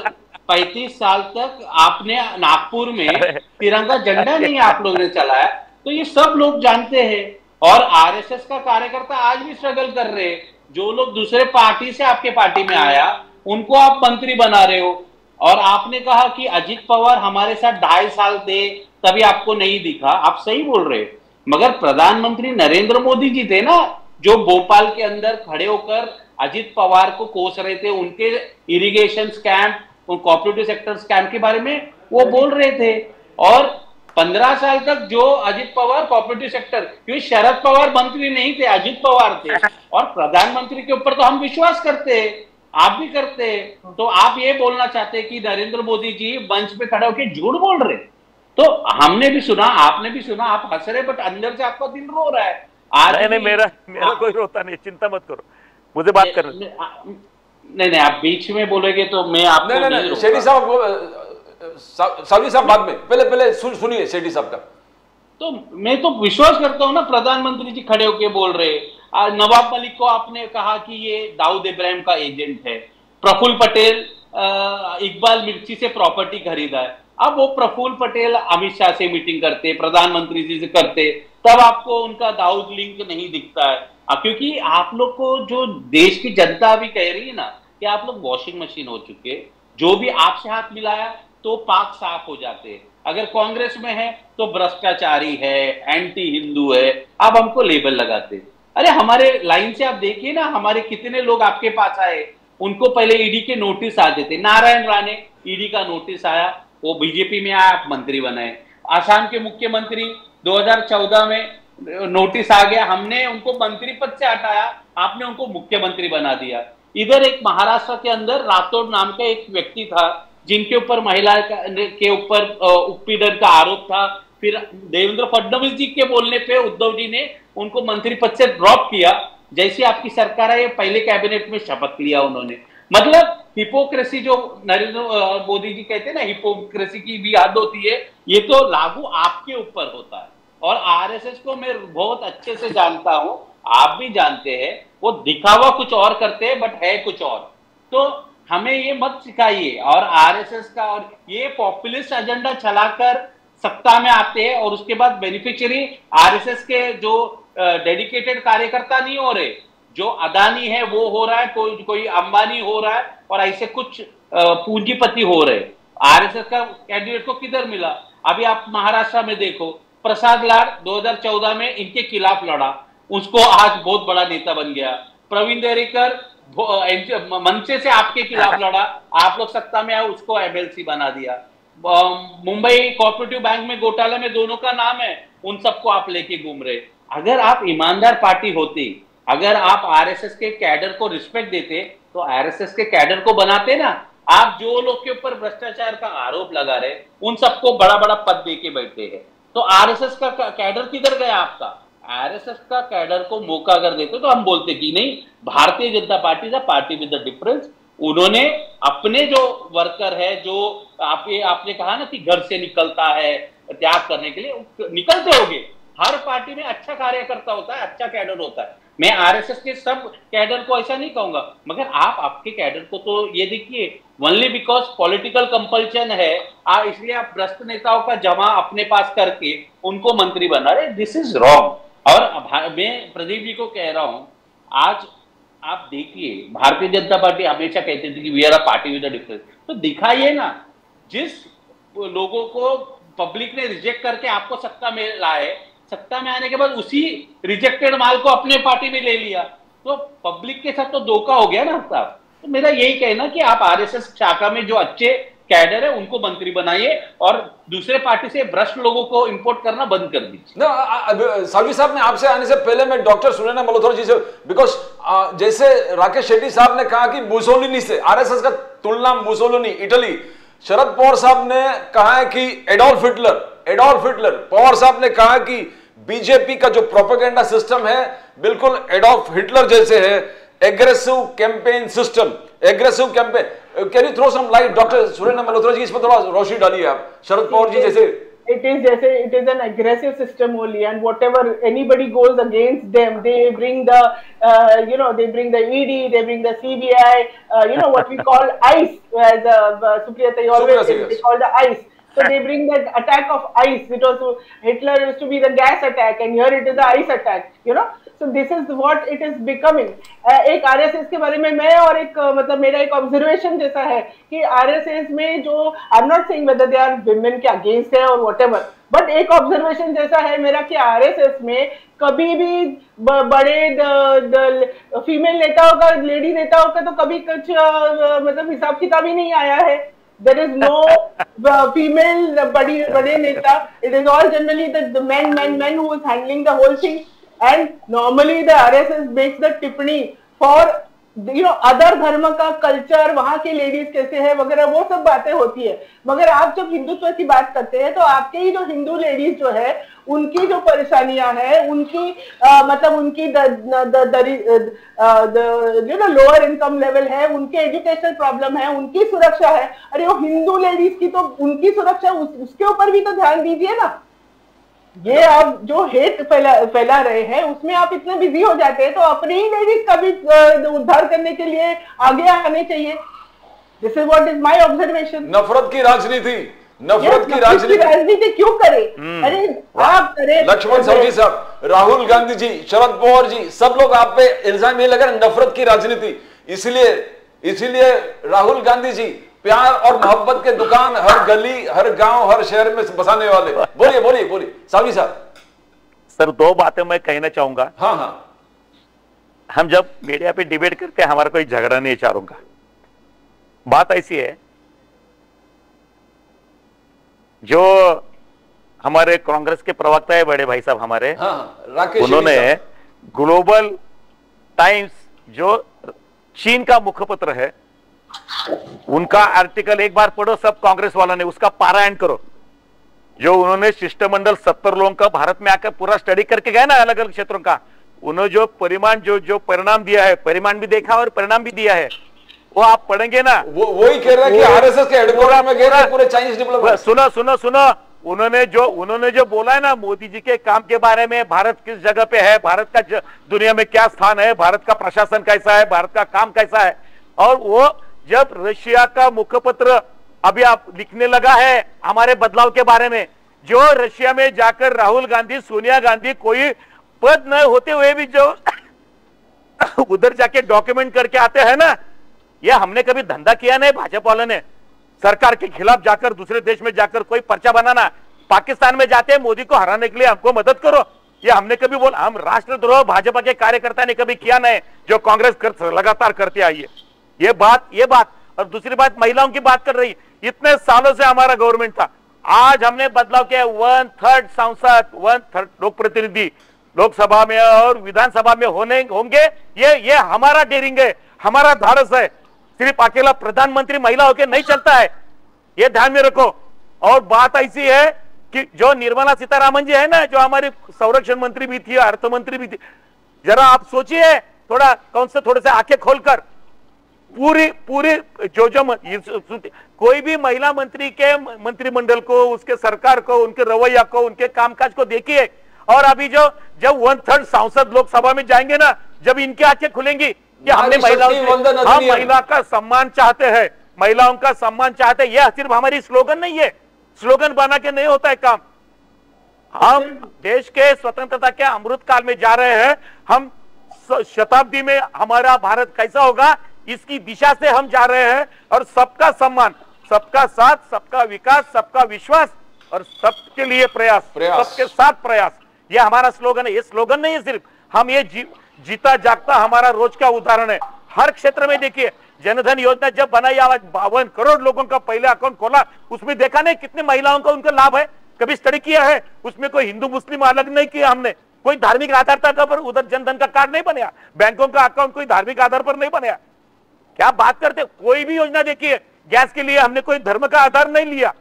35 साल तक आपने नागपुर में तिरंगा झंडा नहीं आप लोग ने चलाया, तो ये सब लोग जानते हैं। और आरएसएस का कार्यकर्ता आज भी स्ट्रगल कर रहे हैं। जो लोग दूसरे पार्टी से आपके पार्टी में आया, उनको आप मंत्री बना रहे हो। और आपने कहा कि अजित पवार हमारे साथ 2.5 साल थे, तभी आपको नहीं दिखा। आप सही बोल रहे हो, मगर प्रधानमंत्री नरेंद्र मोदी जी थे ना, जो भोपाल के अंदर खड़े होकर अजित पवार को कोस रहे थे, उनके irrigation scam, cooperative sector scam के बारे में वो बोल रहे थे। और 15 साल तक जो अजित पवार कोऑपरेटिव सेक्टर, क्योंकि शरद पवार मंत्री नहीं थे, अजित पवार थे, और प्रधानमंत्री के ऊपर तो हम विश्वास करते हैं, आप भी करते हैं। तो आप ये बोलना चाहते हैं कि नरेंद्र मोदी जी मंच पे खड़े होकर झूठ बोल रहे? तो हमने भी सुना, आपने भी सुना, आप हंस रहे, बट अंदर से आपका दिल रो रहा है। आज नहीं, मेरा कोई रोता नहीं, चिंता मत करो, मुझे बात करने। नहीं, आप बीच में बोलेंगे तो मैं आपको नहीं, शेट्टी साहब, सावली साहब बाद में, पहले सुनिए शेट्टी साहब का। तो मैं तो विश्वास करता हूं ना, प्रधानमंत्री जी खड़े होके बोल रहे। नवाब मलिक को आपने कहा कि ये दाऊद इब्राहिम का एजेंट है। प्रफुल्ल पटेल इकबाल मिर्ची से प्रॉपर्टी खरीदा है। अब वो प्रफुल्ल पटेल अमित शाह से मीटिंग करते, प्रधानमंत्री जी से करते, तब आपको उनका दाऊद लिंक नहीं दिखता है। क्योंकि आप लोग को जो देश की जनता भी कह रही है ना कि आप लोग वॉशिंग मशीन हो चुके, जो भी आपसे हाथ मिलाया तो पाक साफ हो जाते। अगर कांग्रेस में है तो भ्रष्टाचारी है, एंटी हिंदू है, आप हमको लेबल लगाते। अरे हमारे लाइन से आप देखिए ना, हमारे कितने लोग आपके पास आए, उनको पहले ईडी के नोटिस आते थे। नारायण राणे, ईडी का नोटिस आया, वो बीजेपी में आया, आप मंत्री बनाए। आसाम के मुख्यमंत्री 2014 में नोटिस आ गया, हमने उनको मंत्री पद से हटाया, आपने उनको मुख्यमंत्री बना दिया। इधर एक महाराष्ट्र के अंदर राठौड़ नाम का एक व्यक्ति था, जिनके ऊपर महिला के ऊपर उत्पीड़न का आरोप था। फिर देवेंद्र फडणवीस जी के बोलने पे उद्धव जी ने उनको मंत्री पद से ड्रॉप किया। जैसे आपकी सरकार है, पहले कैबिनेट में शपथ लिया उन्होंने। मतलब हिपोक्रेसी, जो नरेंद्र मोदी जी कहते हैं ना, हिपोक्रेसी की भी याद होती है, ये तो लागू आपके ऊपर होता है। और आरएसएस को मैं बहुत अच्छे से जानता हूं, आप भी जानते हैं, वो दिखावा कुछ और करते हैं बट है कुछ और। तो हमें ये मत सिखाइए। और आरएसएस का, और ये पॉपुलिस्ट एजेंडा चलाकर सत्ता में आते हैं और उसके बाद बेनिफिशियरी आरएसएस के जो डेडिकेटेड कार्यकर्ता नहीं हो रहे, जो अदानी है वो हो रहा है, कोई अंबानी हो रहा है, और ऐसे कुछ पूंजीपति हो रहे। आरएसएस का कैंडिडेट को किधर मिला? अभी आप महाराष्ट्र में देखो, प्रसाद लाड 2014 में इनके खिलाफ लड़ा, उसको आज बहुत बड़ा नेता बन गया। प्रवीण दरेकर मंचे से आपके खिलाफ लड़ा, आप लोग सत्ता में आए, उसको एमएलसी बना दिया। मुंबई कोऑपरेटिव बैंक में घोटाला में दोनों का नाम है, उन सबको आप लेके घूम रहे। अगर आप ईमानदार पार्टी होती, अगर आप आरएसएस के कैडर को रिस्पेक्ट देते, तो आरएसएस के कैडर को बनाते ना। आप जो लोग के ऊपर भ्रष्टाचार का आरोप लगा रहे, उन सबको बड़ा बड़ा पद दे के बैठे हैं। तो आरएसएस का कैडर किधर गया आपका? आरएसएस का कैडर को मौका अगर देते तो हम बोलते कि नहीं, Bharatiya Janata party is a party with the difference. उन्होंने अपने जो वर्कर है, जो आपने कहा ना कि घर से निकलता है त्याग करने के लिए, निकलते होंगे। हर पार्टी में अच्छा कार्यकर्ता होता है, अच्छा कैडर होता है। मैं आरएसएस के सब कैडर को ऐसा नहीं कहूंगा, मगर आप आपके कैडर को तो ये देखिए, ओनली बिकॉज पॉलिटिकल कंपल्शन है, इसलिए आप भ्रष्ट नेताओं का जमा अपने पास करके उनको मंत्री बना रहे। This is wrong. और मैं प्रदीप जी को कह रहा हूं, आज आप देखिए, भारतीय जनता पार्टी हमेशा कहती थी कि we are a party with a difference. तो दिखाइए ना, जिस लोगों को पब्लिक ने रिजेक्ट करके आपको सत्ता में लाए, सत्ता में आने के बाद उसी रिजेक्टेड माल को अपने पार्टी में ले लिया, तो पब्लिक के साथ तो धोखा हो गया ना साहब। तो मेरा यही कहना कि आप आरएसएस शाखा में जो अच्छे कैडर है उनको मंत्री बनाइए, और दूसरे पार्टी से भ्रष्ट लोगों को इंपोर्ट करना बंद कर दीजिए। सालवी साहब, मैं आपसे आने से पहले मैं डॉक्टर सुनैना मल्होत्रा जी से, बिकॉज जैसे राकेश शेट्टी साहब ने कहा कि मुसोलिनी से आरएसएस का तुलना, मुसोलिनी इटली, शरद पवार साहब ने कहा है कि एडोल्फ हिटलर, पवार साहब ने कहा कि बीजेपी का जो प्रोपेगेंडा सिस्टम है बिल्कुल एडोल्फ हिटलर जैसे है, aggressive campaign system, aggressive campaign. Can you throw some light, doctor Sunaina Malhotra ji, इस पर थोड़ा रोशनी डालिए आप। शरद पवार जी जैसे it is an aggressive system only, and whatever anybody goes against them, they bring the they bring the ED, they bring the CBI, what we call ICE, as Supriya Tai always says, they call the ICE. So they bring that attack of ICE, because Hitler used to be the gas attack, and here it is the ICE attack, So this is what it is becoming. एक RSS के बारे में मैं और एक मतलब मेरा एक ऑब्जर्वेशन जैसा है कि आरएसएस में जो, I am not saying whether they are women के अगेंस्ट है और व्हाटएवर, बट एक ऑब्जर्वेशन जैसा है मेरा कि आरएसएस में कभी भी बड़े फीमेल नेताओं का, लेडी नेताओं का तो कभी कुछ मतलब हिसाब किताब ही नहीं आया है। There is no female bade neta. It is all generally the men who is handling the whole thing. And normally the RSS makes the टिप्पणी for अदर धर्म का कल्चर, वहां की लेडीज कैसे है वगैरह, वो सब बातें होती है। मगर आप जब हिंदुत्व की बात करते हैं तो आपके ही जो हिंदू लेडीज जो है उनकी जो परेशानियां हैं, उनकी मतलब उनकी लोअर इनकम लेवल है, उनके एजुकेशनल प्रॉब्लम है, उनकी सुरक्षा है। अरे वो हिंदू लेडीज की तो उनकी सुरक्षा, उसके ऊपर भी तो ध्यान दीजिए ना। ये आप जो हेट फैला रहे हैं उसमें आप इतने बिजी हो जाते हैं, तो अपनी ही लेडीज का भी उद्धार करने के लिए आगे आने चाहिए। This is what is my observation. नफरत की राजनीति, क्यों करे? अरे आप करें। लक्ष्मण साहब साहब, राहुल गांधी जी, शरद पवार जी, सब लोग आप पे इल्जाम ये लगा नफरत की राजनीति। इसीलिए राहुल गांधी जी प्यार और मोहब्बत के दुकान हर गली, हर गांव, हर शहर में बसाने वाले। बोलिए सावी साहब। सर, दो बातें मैं कहना चाहूंगा। हाँ, हम जब मीडिया पे डिबेट करते हैं हमारा कोई झगड़ा नहीं चारों का। बात ऐसी है, जो हमारे कांग्रेस के प्रवक्ता है बड़े भाई साहब हमारे, राकेश, उन्होंने ग्लोबल टाइम्स जो चीन का मुखपत्र है उनका आर्टिकल एक बार पढ़ो सब कांग्रेस वालों ने, उसका पारायण करो। जो उन्होंने शिष्टमंडल 70 लोगों का भारत में आकर पूरा स्टडी करके गए ना अलग अलग क्षेत्रों का, उन्होंने जो परिमाण जो परिणाम दिया है, परिमाण भी देखा और परिणाम भी दिया है, वो आप पढ़ेंगे ना। वही कह रहा है कि आरएसएस के हेडक्वार्टर में गए पूरे चाइनीज डिप्लोमेट। सुनो, उन्होंने जो बोला है ना मोदी जी के काम के बारे में, भारत किस जगह पे है, भारत का दुनिया में क्या स्थान है, भारत का प्रशासन कैसा है, भारत का काम कैसा है। और वो जब रशिया का मुखपत्र अभी आप लिखने लगा है हमारे बदलाव के बारे में, जो रशिया में जाकर राहुल गांधी, सोनिया गांधी कोई पद न होते हुए भी जो उधर जाके डॉक्यूमेंट करके आते हैं ना, ये हमने कभी धंधा किया नहीं भाजपा वालों ने। सरकार के खिलाफ जाकर दूसरे देश में जाकर कोई पर्चा बनाना, पाकिस्तान में जाते हैं मोदी को हराने के लिए हमको मदद करो, ये हमने कभी बोला। हम राष्ट्रद्रोह भाजपा के कार्यकर्ता ने कभी किया नहीं, जो कांग्रेस लगातार करती आई है। ये बात। और दूसरी बात, महिलाओं की बात कर रही, इतने सालों से हमारा गवर्नमेंट था, आज हमने बदलाव किया। 1/3 सांसद, 1/3 लोक प्रतिनिधि लोकसभा में और विधानसभा में होंगे। ये हमारा डेयरिंग है, हमारा धारस है। सिर्फ अकेला प्रधानमंत्री महिला होकर नहीं चलता है, ये ध्यान में रखो। और बात ऐसी है कि जो निर्मला सीतारामन जी है ना, जो हमारी संरक्षण मंत्री भी थी, अर्थ मंत्री भी थी, जरा आप सोचिए थोड़े से आंखें खोलकर, पूरी जो कोई भी महिला मंत्री के मंत्रिमंडल को, उसके सरकार को, उनके रवैया को, उनके कामकाज को देखिए। और अभी जब 1/3 सांसद लोकसभा में जाएंगे ना, जब इनकी आंखें खुलेंगी कि हमने महिला का सम्मान चाहते हैं, महिलाओं का सम्मान चाहते हैं। यह सिर्फ हमारी स्लोगन नहीं है, स्लोगन बना के नहीं होता है काम। हम देश के स्वतंत्रता के अमृत काल में जा रहे हैं। हम शताब्दी में हमारा भारत कैसा होगा, इसकी दिशा से हम जा रहे हैं। और सबका सम्मान, सबका साथ, सबका विकास, सबका विश्वास और सबके लिए प्रयास, सबके साथ प्रयास, यह हमारा स्लोगन है। ये स्लोगन नहीं है सिर्फ, हम ये जीता जागता हमारा रोज का उदाहरण है। हर क्षेत्र में देखिए, जनधन योजना जब बनाई, आज 52 करोड़ लोगों का पहले अकाउंट खोला, उसमें देखा नहीं कितने महिलाओं का उनका लाभ है? कभी स्टडी किया है? उसमें कोई हिंदू मुस्लिम अलग नहीं किया हमने। कोई धार्मिक आधार पर उधर जनधन का कार्ड नहीं बनाया, बैंकों का अकाउंट कोई धार्मिक आधार पर नहीं बनाया। क्या बात करते? कोई भी योजना देखिए, गैस के लिए हमने कोई धर्म का आधार नहीं लिया।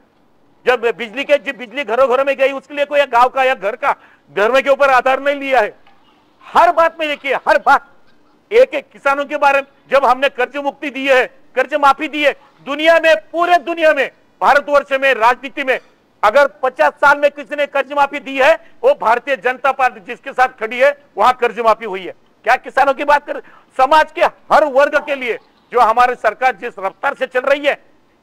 जब बिजली घरों घरों में गई, उसके लिए कोई गांव का या घर का धर्म के ऊपर आधार नहीं लिया है। हर बात में देखिए, हर बात, एक किसानों के बारे में जब हमने कर्ज मुक्ति दी है, कर्ज माफी दी है, दुनिया में, पूरे दुनिया में, भारतवर्ष में, राजनीति में अगर 50 साल में किसी ने कर्ज माफी दी है, वो भारतीय जनता पार्टी जिसके साथ खड़ी है, वहां कर्ज माफी हुई है। क्या किसानों की बात कर? समाज के हर वर्ग के लिए जो हमारी सरकार जिस रफ्तार से चल रही है,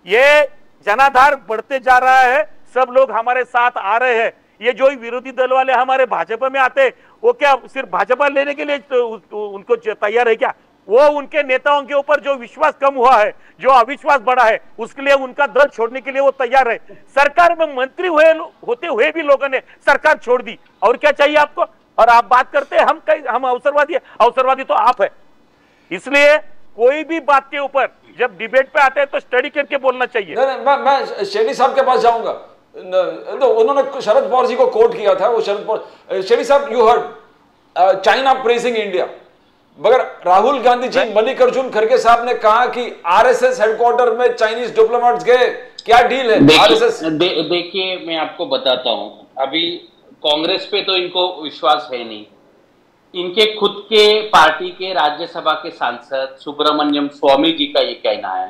ये जनाधार बढ़ते जा रहा है। सब लोग हमारे साथ आ रहे हैं। ये जो विरोधी दल वाले हमारे भाजपा में आते, वो क्या सिर्फ भाजपा लेने के लिए तो उनको तैयार है क्या? वो उनके नेताओं के ऊपर जो विश्वास कम हुआ है, जो अविश्वास बढ़ा है, उसके लिए उनका दल छोड़ने के लिए वो तैयार है। सरकार में मंत्री होते हुए भी लोगों ने सरकार छोड़ दी, और क्या चाहिए आपको? और आप बात करते हैं हम अवसरवादी है। अवसरवादी तो आप है। इसलिए कोई भी बात के ऊपर जब डिबेट पे आते हैं तो स्टडी करके बोलना चाहिए। नहीं, मैं शेडी साहब के पास जाऊंगा। तो उन्होंने शरद पवार जी को कोट किया था, वो शरद पवार, शेडी साहब you heard China praising India, मगर राहुल गांधी जी, मल्लिकार्जुन खड़गे साहब ने कहा कि आरएसएस हेडक्वार्टर में चाइनीज डिप्लोमेट्स गए, क्या डील है आरएसएस? देखिए मैं आपको बताता हूं, अभी कांग्रेस पे तो इनको विश्वास है नहीं। इनके खुद के पार्टी के राज्यसभा के सांसद सुब्रमण्यम स्वामी जी का ये कहना है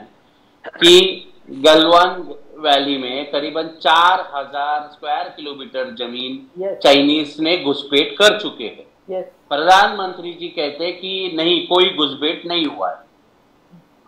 कि गलवान वैली में करीबन 4000 स्क्वायर किलोमीटर जमीन चाइनीज ने घुसपैठ कर चुके हैं। प्रधानमंत्री जी कहते हैं कि नहीं, कोई घुसपैठ नहीं हुआ है।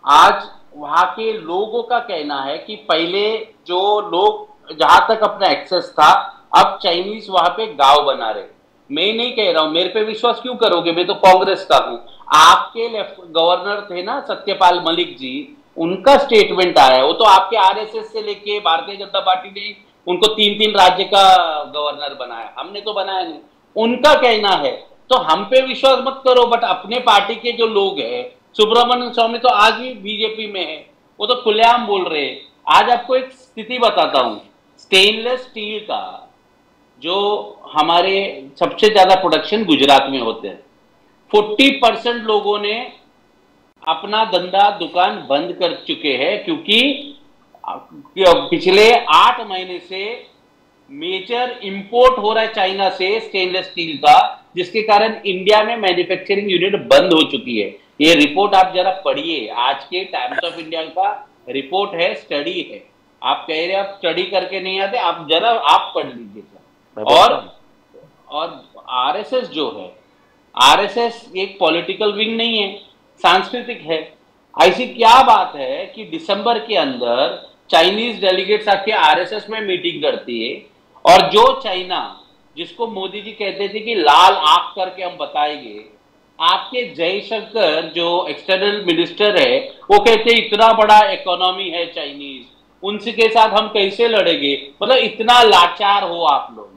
आज वहां के लोगों का कहना है कि पहले जो लोग जहां तक अपना एक्सेस था, अब चाइनीज वहां पे गांव बना रहे। मैं नहीं कह रहा हूं, मेरे पे विश्वास क्यों करोगे, मैं तो कांग्रेस का हूं। आपके गवर्नर थे ना सत्यपाल मलिक जी, उनका स्टेटमेंट आया है। वो तो आपके आरएसएस से लेके भारतीय जनता पार्टी ने उनको 3-3 राज्य का गवर्नर बनाया, हमने तो बनाया नहीं। उनका कहना है, तो हम पे विश्वास मत करो, बट अपने पार्टी के जो लोग हैं, सुब्रमण्यम स्वामी तो आज भी बीजेपी में है, वो तो खुलेआम बोल रहे हैं। आज आपको एक स्थिति बताता हूं, स्टेनलेस स्टील का जो हमारे सबसे ज्यादा प्रोडक्शन गुजरात में होते हैं, 40% लोगों ने अपना धंधा दुकान बंद कर चुके हैं, क्योंकि पिछले 8 महीने से मेजर इंपोर्ट हो रहा है चाइना से स्टेनलेस स्टील का, जिसके कारण इंडिया में मैन्युफैक्चरिंग यूनिट बंद हो चुकी है। ये रिपोर्ट आप जरा पढ़िए, आज के टाइम्स ऑफ इंडिया का रिपोर्ट है, स्टडी है। आप कह रहे आप स्टडी करके नहीं आते, आप जरा आप पढ़ लीजिए। और आरएसएस जो है, आरएसएस एक पॉलिटिकल विंग नहीं है, सांस्कृतिक है। ऐसी क्या बात है कि दिसंबर के अंदर चाइनीज डेलीगेट्स आके आरएसएस में मीटिंग करती है, और जो चाइना जिसको मोदी जी कहते थे कि लाल आंख करके हम बताएंगे, आपके जयशंकर जो एक्सटर्नल मिनिस्टर है वो कहते हैं इतना बड़ा इकोनॉमी है चाइनीज, उनके साथ हम कैसे लड़ेंगे। मतलब इतना लाचार हो आप लोग।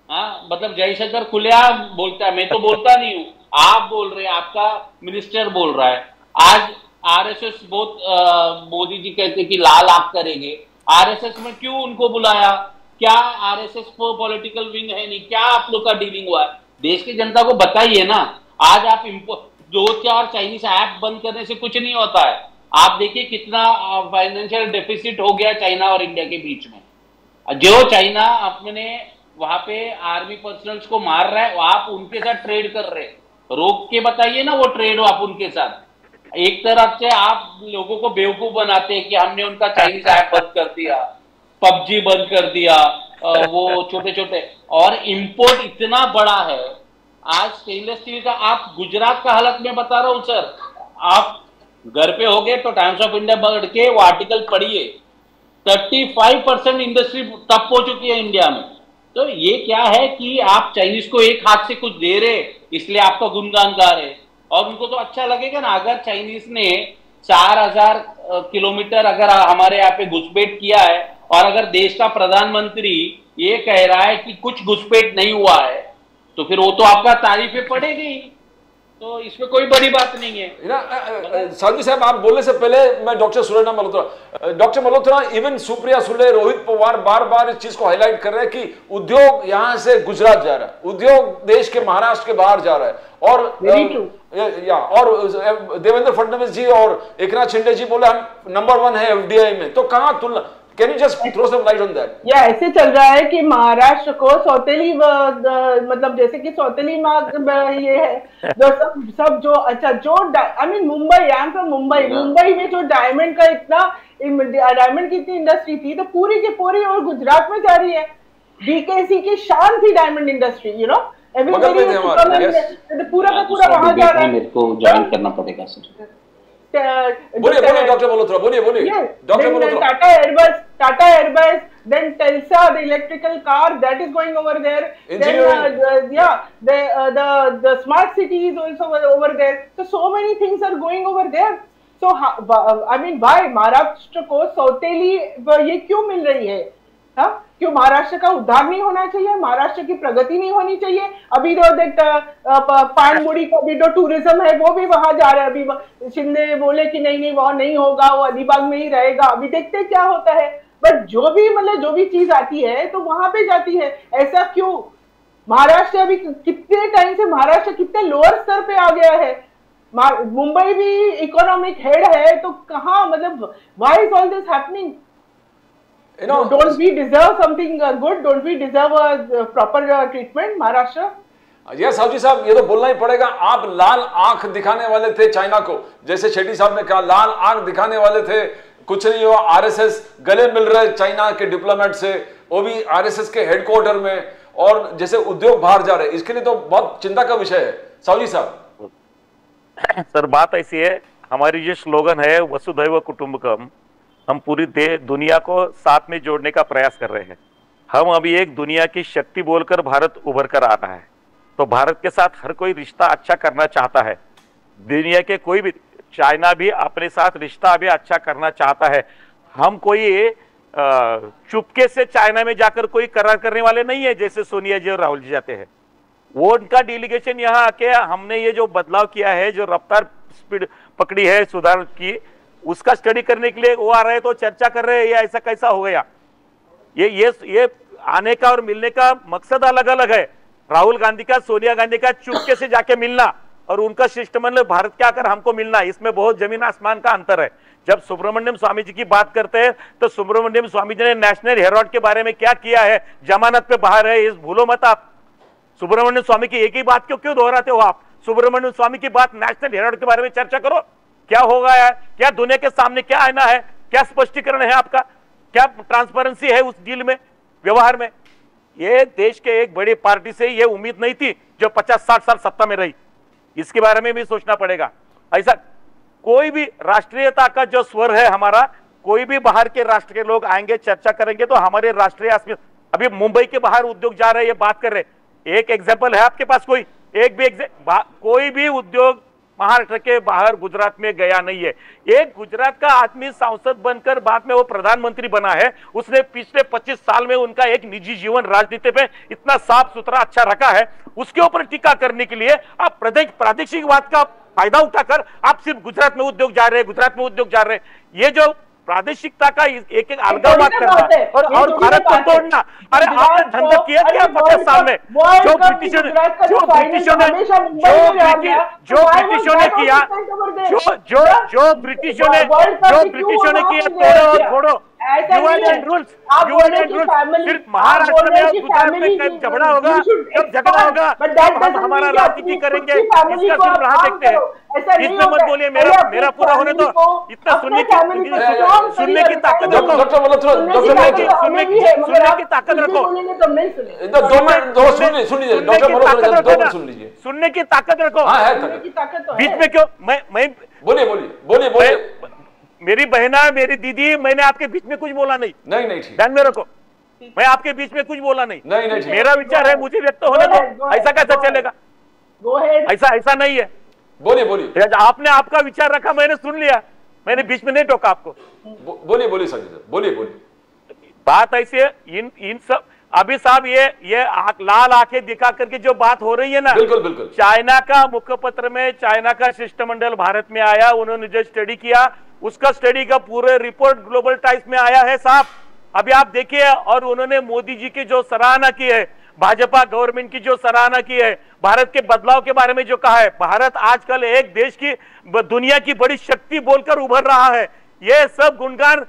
हाँ, मतलब जयशंकर खुलेआम बोलता है, मैं तो बोलता नहीं हूं, आप बोल रहे हैं, आपका मिनिस्टर बोल रहा है। आज आरएसएस बहुत मोदी जी कहते कि लाल आंख करेंगे, आरएसएस में क्यों उनको बुलाया? क्या आरएसएस को पॉलिटिकल विंग है नहीं? क्या आप लोग का डीलिंग हुआ है? देश की जनता को बताइए ना। आज आप 2-4 चाइनीज ऐप बंद करने से कुछ नहीं होता है। आप देखिए कितना फाइनेंशियल डेफिसिट हो गया चाइना और इंडिया के बीच में। जो चाइना अपने वहां पे आर्मी पर्सनल्स को मार रहा है, आप उनके साथ ट्रेड कर रहे हैं। रोक के बताइए ना वो ट्रेड हो आप उनके साथ। एक तरफ से आप लोगों को बेवकूफ बनाते हैं कि हमने उनका चाइनीज ऐप बंद कर दिया, पबजी बंद कर दिया, वो छोटे छोटे, और इंपोर्ट इतना बड़ा है। आज स्टेनलेस स्टील का, आप गुजरात का हालत में बता रहा हूं सर, आप घर पे हो गए तो टाइम्स ऑफ इंडिया बढ़ के वो आर्टिकल पढ़िए, 35% इंडस्ट्री तप हो चुकी है इंडिया में। तो ये क्या है कि आप चाइनीज को एक हाथ से कुछ दे रहे, इसलिए आपका गुणगान गा रहे, और उनको तो अच्छा लगेगा ना। अगर चाइनीज ने 4000 किलोमीटर अगर हमारे यहाँ पे घुसपैठ किया है, और अगर देश का प्रधानमंत्री ये कह रहा है कि कुछ घुसपैठ नहीं हुआ है, तो फिर वो तो आपका तारीफें पड़ेगी। तो इसमें कोई बड़ी बात नहीं है। साधवी साहब, आप बोलने से पहले मैं doctor Surena Malhotra, doctor Malhotra, even Supriya Sule, Rohit Pawar बार बार इस चीज को हाईलाइट कर रहे हैं कि उद्योग यहां से गुजरात जा रहा है, उद्योग देश के महाराष्ट्र के बाहर जा रहा है, और और देवेंद्र फडणवीस जी और एकनाथ शिंदे जी बोले हम नंबर 1 है एफडीआई में। तो कहां तुलना, can you just throw some light on that? या ऐसे चल रहा है कि महाराष्ट्र को सौतेली, मतलब जैसे कि सौतेली माँ ये है जो सब जो, अच्छा जो I mean Mumbai, I am from Mumbai, Mumbai में जो डायमंड का इतना, डायमंड की इतनी इंडस्ट्री थी, तो पूरी की पूरी और गुजरात में जा रही है। बीकेसी की शान थी डायमंड इंडस्ट्री, यू नो, पूरा का पूरा वहां जा रहा है। मेरे को ज्वाइन करना पड़ेगा सर। बोलिए डॉक्टर मल्होत्रा, बोलिए doctor Malhotra. Tata Airbus, then Telsa, the electrical car that is going over there. Then the smart city is also over there. So many things are going over there. So I mean, why Maharashtra को सौतेली ये क्यों मिल रही है? हाँ, क्यों महाराष्ट्र का उद्धार नहीं होना चाहिए? महाराष्ट्र की प्रगति नहीं होनी चाहिए? अभी तो देख पानमुड़ी का भी जो टूरिज्म है वो भी वहां जा रहा है। अभी शिंदे बोले कि नहीं नहीं वहां नहीं होगा, वो अलीबाग में ही रहेगा। अभी देखते हैं क्या होता है। बट जो भी चीज आती है तो वहां पे जाती है। ऐसा क्यों? महाराष्ट्र अभी कितने टाइम से महाराष्ट्र कितने लोअर स्तर पे आ गया है। मुंबई भी इकोनॉमिक हेड है तो कहाँ, मतलब why is all this happening? don't we deserve something good? Don't we deserve a proper treatment, Maharashtra? Yes Sahu ji साहब, ये तो बोलना ही पड़ेगा। आप लाल आंख दिखाने वाले थे चाइना को, जैसे शेट्टी साहब ने कहा, लाल आंख दिखाने वाले थे। कुछ नहीं हुआ, आरएसएस गले मिल रहे चाइना के डिप्लोमेट से, वो भी आरएसएस के हेडक्वार्टर में, और जैसे उद्योग बाहर जा रहे, इसके लिए तो बहुत चिंता का विषय है। साहू जी साहब। सर बात ऐसी है, हमारी जो स्लोगन है वसुधैव कुटुंबकम, हम पूरी दुनिया को साथ में जोड़ने का प्रयास कर रहे हैं। हम अभी एक दुनिया की शक्ति बोलकर भारत उभर कर आ रहा है, तो भारत के साथ हर कोई रिश्ता अच्छा करना चाहता है। दुनिया के कोई भी, चाइना भी अपने साथ रिश्ता भी अच्छा करना चाहता है। हम कोई चुपके से चाइना में जाकर कोई करार करने वाले नहीं है, जैसे सोनिया जी और राहुल जी जाते हैं। वो उनका डेलीगेशन यहाँ आके हमने ये जो बदलाव किया है, जो रफ्तार स्पीड पकड़ी है सुधार की, उसका स्टडी करने के लिए वो आ रहे, तो चर्चा कर रहे हैं ये ऐसा कैसा हो गया। ये आने का और मिलने का मकसद अलग अलग है। राहुल गांधी का, सोनिया गांधी का चुपके से जाके मिलना और उनका शिष्टमंडल भारत के आकर हमको मिलना, इसमें बहुत जमीन आसमान का अंतर है। जब सुब्रमण्यम स्वामी जी की बात करते हैं तो सुब्रमण्यम स्वामी जी ने नेशनल हेराल्ड के बारे में क्या किया है, जमानत पे बाहर है, इस भूलो मत आप। सुब्रमण्यम स्वामी की एक ही बात क्यों दोहराते हो आप? सुब्रमण्यम स्वामी की बात नेशनल हेराल्ड के बारे में चर्चा करो। क्या होगा यार, क्या दुनिया के सामने क्या आना है, क्या स्पष्टीकरण है आपका, क्या ट्रांसपेरेंसी है उस डील में, व्यवहार में? ये देश के एक बड़ी पार्टी से ये उम्मीद नहीं थी जो 50-60 साल सत्ता में रही। इसके बारे में भी सोचना पड़ेगा। ऐसा कोई भी राष्ट्रीयता का जो स्वर है हमारा, कोई भी बाहर के राष्ट्र के लोग आएंगे, चर्चा करेंगे, तो हमारे राष्ट्रीय अभी मुंबई के बाहर उद्योग जा रहे हैं, ये बात कर रहे। एक एग्जाम्पल है आपके पास? कोई भी उद्योग महाराष्ट्र के बाहर गुजरात में गया नहीं है। एक गुजरात का आदमी सांसद बनकर बाद में वो प्रधानमंत्री बना है, उसने पिछले 25 साल में उनका एक निजी जीवन राजनीति पे इतना साफ सुथरा अच्छा रखा है, उसके ऊपर टीका करने के लिए आप प्रादेशिकवाद का फायदा उठाकर आप सिर्फ गुजरात में उद्योग जा रहे हैं। ये जो प्रादेशिकता का एक अलगाववाद करना और भारत को तोड़ना, अरे आपने धंधा किया क्या 50 साल में? जो ब्रिटिशों ने किया, छोड़ो सिर्फ महाराष्ट्र में गुजरात में झगड़ा होगा, जब झगड़ा होगा तब हम हमारा राजनीति करेंगे, इसका सिर्फ राह देखते हैं। इसमें मत बोलिए, मेरा पूरा होने दो। इतना सुनने की ताकत रखो, सुनने की ताकत रखो, सुनने की ताकत रखो। बीच में क्यों? मैं बोलिए। मेरी बहना, मेरी दीदी, मैंने आपके बीच में कुछ बोला नहीं। ध्यान में रखो, मैं आपके बीच में कुछ बोला नहीं। मेरा विचार है, मुझे व्यक्त होने दो। ऐसा कैसा चलेगा? ऐसा नहीं है। बोलिए। आपने आपका विचार रखा, मैंने सुन लिया, मैंने बीच में नहीं टोका आपको। बोलिए संजय, बोलिए। बात ऐसी है, इन सब अभी साहब ये लाल आंखें दिखा करके जो बात हो रही है ना, बिल्कुल। चाइना का मुखपत्र में चाइना का शिष्टमंडल भारत में आया, उन्होंने जो स्टडी किया, उसका स्टडी का पूरे रिपोर्ट ग्लोबल टाइम्स में आया है साहब। अभी आप देखिए, और उन्होंने मोदी जी की जो सराहना की है, भाजपा गवर्नमेंट की जो सराहना की है, भारत के बदलाव के बारे में जो कहा है, भारत आजकल एक देश की, दुनिया की बड़ी शक्ति बोलकर उभर रहा है, ये सब गुणगान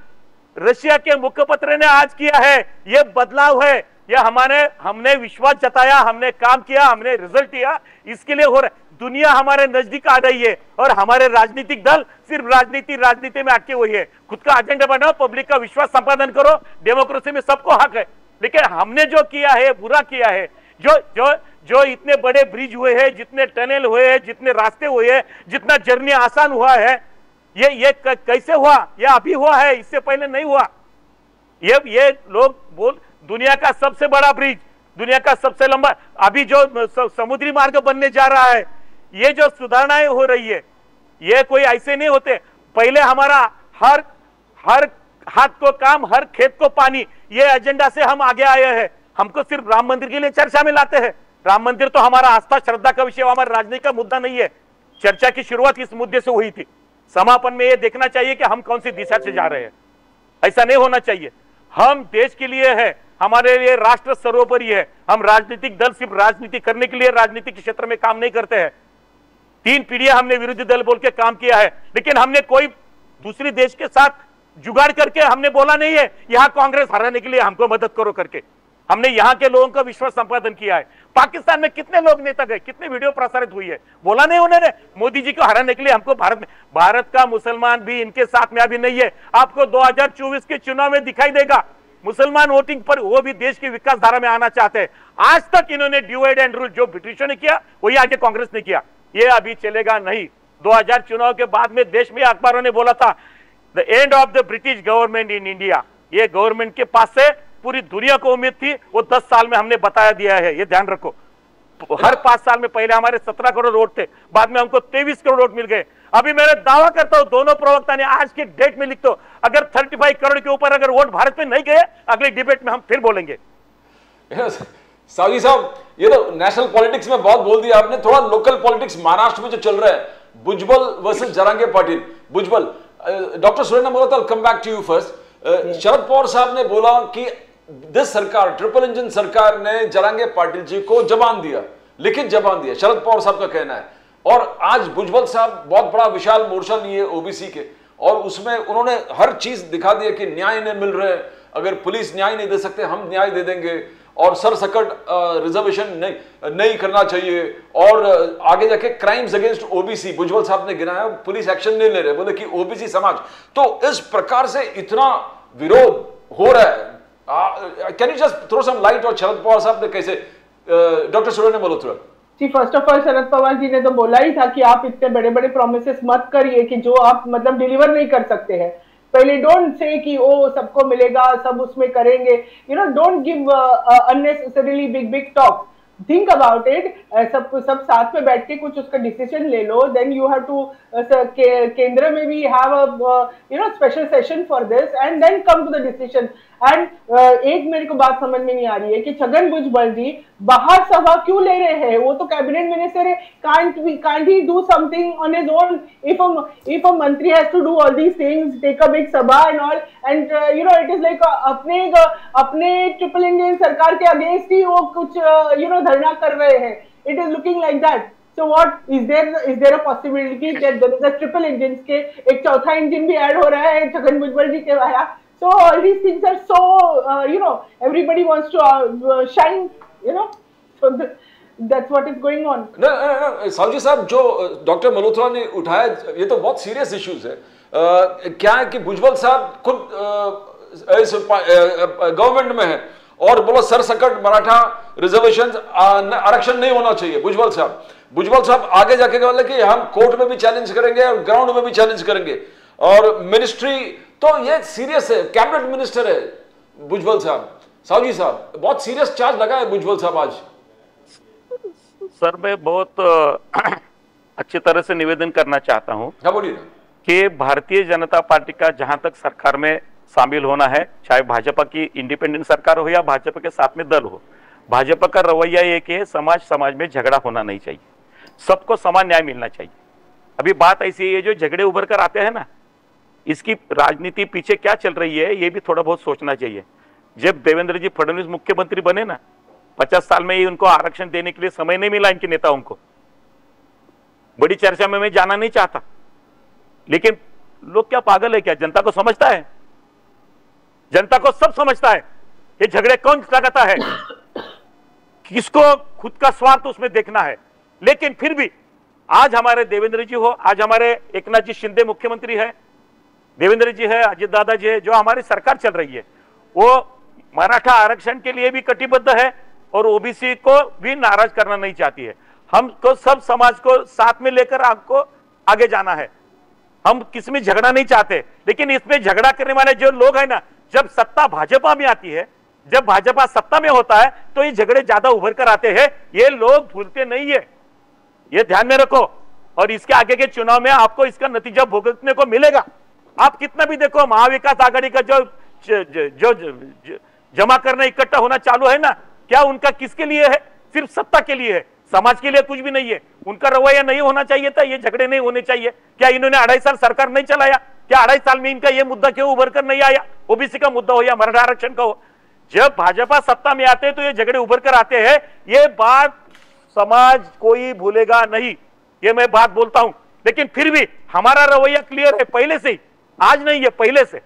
रशिया के मुखपत्र ने आज किया है। ये बदलाव है, ये हमने विश्वास जताया, हमने काम किया, हमने रिजल्ट दिया, इसके लिए हो रहा है। दुनिया हमारे नजदीक आ रही है और हमारे राजनीतिक दल सिर्फ राजनीति में अटके हुए है। खुद का एजेंडा बनाओ, पब्लिक का विश्वास संपादन करो, डेमोक्रेसी में सबको हक है। लेकिन हमने जो किया है, बुरा किया है। जो इतने बड़े ब्रिज हुए हैं, जितने टनल हुए हैं, जितने रास्ते हुए हैं, जितना जर्नी आसान हुआ है, ये कैसे हुआ? ये अभी हुआ है, इससे पहले नहीं हुआ। ये लोग बोल, दुनिया का सबसे बड़ा ब्रिज, दुनिया का सबसे लंबा, अभी जो समुद्री मार्ग बनने जा रहा है, ये जो सुधारणाएं हो रही है, ये कोई ऐसे नहीं होते। पहले हमारा हर हाथ को काम, हर खेत को पानी, ये एजेंडा से हम आगे आए हैं। हमको सिर्फ राम मंदिर के लिए चर्चा में लाते हैं। राम मंदिर तो हमारा आस्था श्रद्धा का विषय, हमारे राजनीति का मुद्दा नहीं है। चर्चा की शुरुआत इस मुद्दे से हुई थी। समापन में ये देखना चाहिए कि हम कौन सी दिशा से जा रहे हैं। ऐसा नहीं होना चाहिए। हम देश के लिए है, हमारे लिए राष्ट्र सर्वोपरि है। हम राजनीतिक दल सिर्फ राजनीति करने के लिए राजनीतिक क्षेत्र में काम नहीं करते हैं। 3 पीढ़ियां हमने विरोधी दल बोल के काम किया है, लेकिन हमने कोई दूसरी देश के साथ जुगाड़ करके हमने बोला नहीं है यहां कांग्रेस हराने के लिए हमको मदद करो करके। हमने यहां के लोगों का विश्वास संपादन किया है। पाकिस्तान में कितने लोग नेता गए, कितने वीडियो प्रसारित हुई है, बोला नहीं उन्होंने मोदी जी को हराने के लिए हमको भारत का मुसलमान भी इनके साथ में अभी नहीं है। आपको 2024 के चुनाव में दिखाई देगा मुसलमान वोटिंग पर, वो भी देश की विकास धारा में आना चाहते हैं। आज तक इन्होंने डिवाइड एंड रूल जो ब्रिटिशों ने किया वही आगे कांग्रेस ने किया, ये अभी चलेगा नहीं। 2000 चुनाव के बाद में देश में अखबारों ने बोला था the end of the British government in India. ये गवर्नमेंट के पास से पूरी दुनिया को उम्मीद थी, वो 10 साल में हमने बताया दिया है, ये ध्यान रखो। हर 5 साल में पहले हमारे 17 करोड़ वोट थे, बाद में हमको 23 करोड़ वोट मिल गए। अभी मैं दावा करता हूं, दोनों प्रवक्ता ने आज की डेट में लिख दो, अगर 35 करोड़ के ऊपर अगर वोट भारत में नहीं गए, अगले डिबेट में हम फिर बोलेंगे। सावजी साहब, ये तो नेशनल पॉलिटिक्स में बहुत बोल दिया आपने, थोड़ा लोकल पॉलिटिक्स महाराष्ट्र में जो चल रहा है, Bhujbal versus Jarange Patil. Bhujbal, doctor Surendra Mohta, come back to you first. Sharad Pawar साहब ने बोला कि दिस सरकार, ट्रिपल इंजन सरकार ने जरांगे पाटिल जी को जबान दिया, लिखित जबान दिया, शरद पवार साहब का कहना है। और आज भुजबल साहब बहुत बड़ा विशाल मोर्चा लिए ओबीसी के, और उसमें उन्होंने हर चीज दिखा दिया कि न्याय नहीं मिल रहे, अगर पुलिस न्याय नहीं दे सकते हम न्याय दे देंगे, और सरसकट रिजर्वेशन नहीं करना चाहिए, और आगे जाके क्राइम्स अगेंस्ट ओबीसी भुजबल साहब ने गिनाया, पुलिस एक्शन नहीं ले रहे, बोले कि ओबीसी समाज। तो इस प्रकार से इतना विरोध हो रहा है, can you just throw some light? और शरद पवार साहब ने कैसे, doctor Surendra Malhotra ji, first of all Sharad Pawar ji ने तो बोला ही था कि आप इतने बड़े बड़े प्रोमिसेस मत करिए कि जो आप मतलब डिलीवर नहीं कर सकते हैं। पहले डोंट से कि ओ सबको मिलेगा, सब उसमें करेंगे, you know, don't give unnecessarily big talk, think about it, सब साथ में बैठ के कुछ उसका डिसीजन ले लो, देन यू हैव टू, केंद्र में भी have a you know special session for this and then come to the decision. And एक मेरे को बात समझ में नहीं आ रही है कि छगन भुजबल जी बाहर सभा क्यों ले रहे हैं? वो तो कैबिनेट मिनिस्टर है, can't he do something on his own? If a मंत्री has to do all these things, take a big सभा and all, and you know it is like अपने ट्रिपल इंजन सरकार के अगेंस्ट ही वो कुछ you know धरना कर रहे हैं। It is looking like that. So what is there a possibility that there is a triple engine के एक चौथा इंजन भी ऐड हो रहा है छगन भुजबल जी के द्वारा? So all these things are so you know everybody wants to shine, you know, so that's what is going on. No, Saoji साहब, जो डॉक्टर मल्होत्रा ने उठाया ये तो बहुत सीरियस इश्यूज है। क्या है कि भुजबल साहब खुद गवर्नमेंट में है और बोलो सरसकट मराठा रिजर्वेशन आरक्षण नहीं होना चाहिए। भुजबल साहब आगे जाके बोले कि हम कोर्ट में भी चैलेंज करेंगे और ग्राउंड में भी चैलेंज करेंगे, और मिनिस्ट्री तो ये सीरियस है, कैबिनेट मिनिस्टर है भुजबल साहब। सावजी साहब, बहुत सीरियस चार्ज लगा है भुजबल साहब आज। सर, मैं बहुत अच्छी तरह से निवेदन करना चाहता हूं। हाँ, बोलिए ना। कि भारतीय जनता पार्टी का जहां तक सरकार में शामिल होना है, चाहे भाजपा की इंडिपेंडेंट सरकार हो या भाजपा के साथ में दल हो, भाजपा का रवैया एक है, समाज में झगड़ा होना नहीं चाहिए, सबको समान न्याय मिलना चाहिए। अभी बात ऐसी है, जो झगड़े उभर कर आते हैं ना, इसकी राजनीति पीछे क्या चल रही है ये भी थोड़ा बहुत सोचना चाहिए। जब देवेंद्र जी फडणवीस मुख्यमंत्री बने ना, 50 साल में ही उनको आरक्षण देने के लिए समय नहीं मिला इनके नेताओं को। बड़ी चर्चा में मैं जाना नहीं चाहता, लेकिन लोग क्या पागल है क्या? जनता को समझता है, जनता को सब समझता है ये झगड़े कौन लगाता है, किसको खुद का स्वार्थ उसमें देखना है। लेकिन फिर भी आज हमारे देवेंद्र जी हो, आज हमारे एकनाथ जी शिंदे मुख्यमंत्री है, देवेंद्र जी है, अजित दादा जी है, जो हमारी सरकार चल रही है, वो मराठा आरक्षण के लिए भी कटिबद्ध है और ओबीसी को भी नाराज करना नहीं चाहती है। हमको सब समाज को साथ में लेकर आपको आगे जाना है, हम किसी में झगड़ा नहीं चाहते। लेकिन इसमें झगड़ा करने वाले जो लोग हैं ना, जब सत्ता भाजपा में आती है, जब भाजपा सत्ता में होता है, तो ये झगड़े ज्यादा उभर कर आते हैं। ये लोग भूलते नहीं है, ये ध्यान में रखो, और इसके आगे के चुनाव में आपको इसका नतीजा भुगतने को मिलेगा। आप कितना भी देखो, महाविकास आघाड़ी का जो जमा करना इकट्ठा होना चालू है ना, क्या उनका किसके लिए है? सिर्फ सत्ता के लिए है, समाज के लिए कुछ भी नहीं है। उनका रवैया नहीं होना चाहिए था, ये झगड़े नहीं होने चाहिए। क्या इन्होंने 2.5 साल सरकार नहीं चलाया? क्या 2.5 साल में इनका ये मुद्दा क्यों उभर कर नहीं आया? ओबीसी का मुद्दा हो या मराठा आरक्षण का हो, जब भाजपा सत्ता में आते हैं तो ये झगड़े उभर कर आते हैं। ये बात समाज कोई भूलेगा नहीं, ये मैं बात बोलता हूं। लेकिन फिर भी हमारा रवैया क्लियर है पहले से ही, आज नहीं है, पहले से।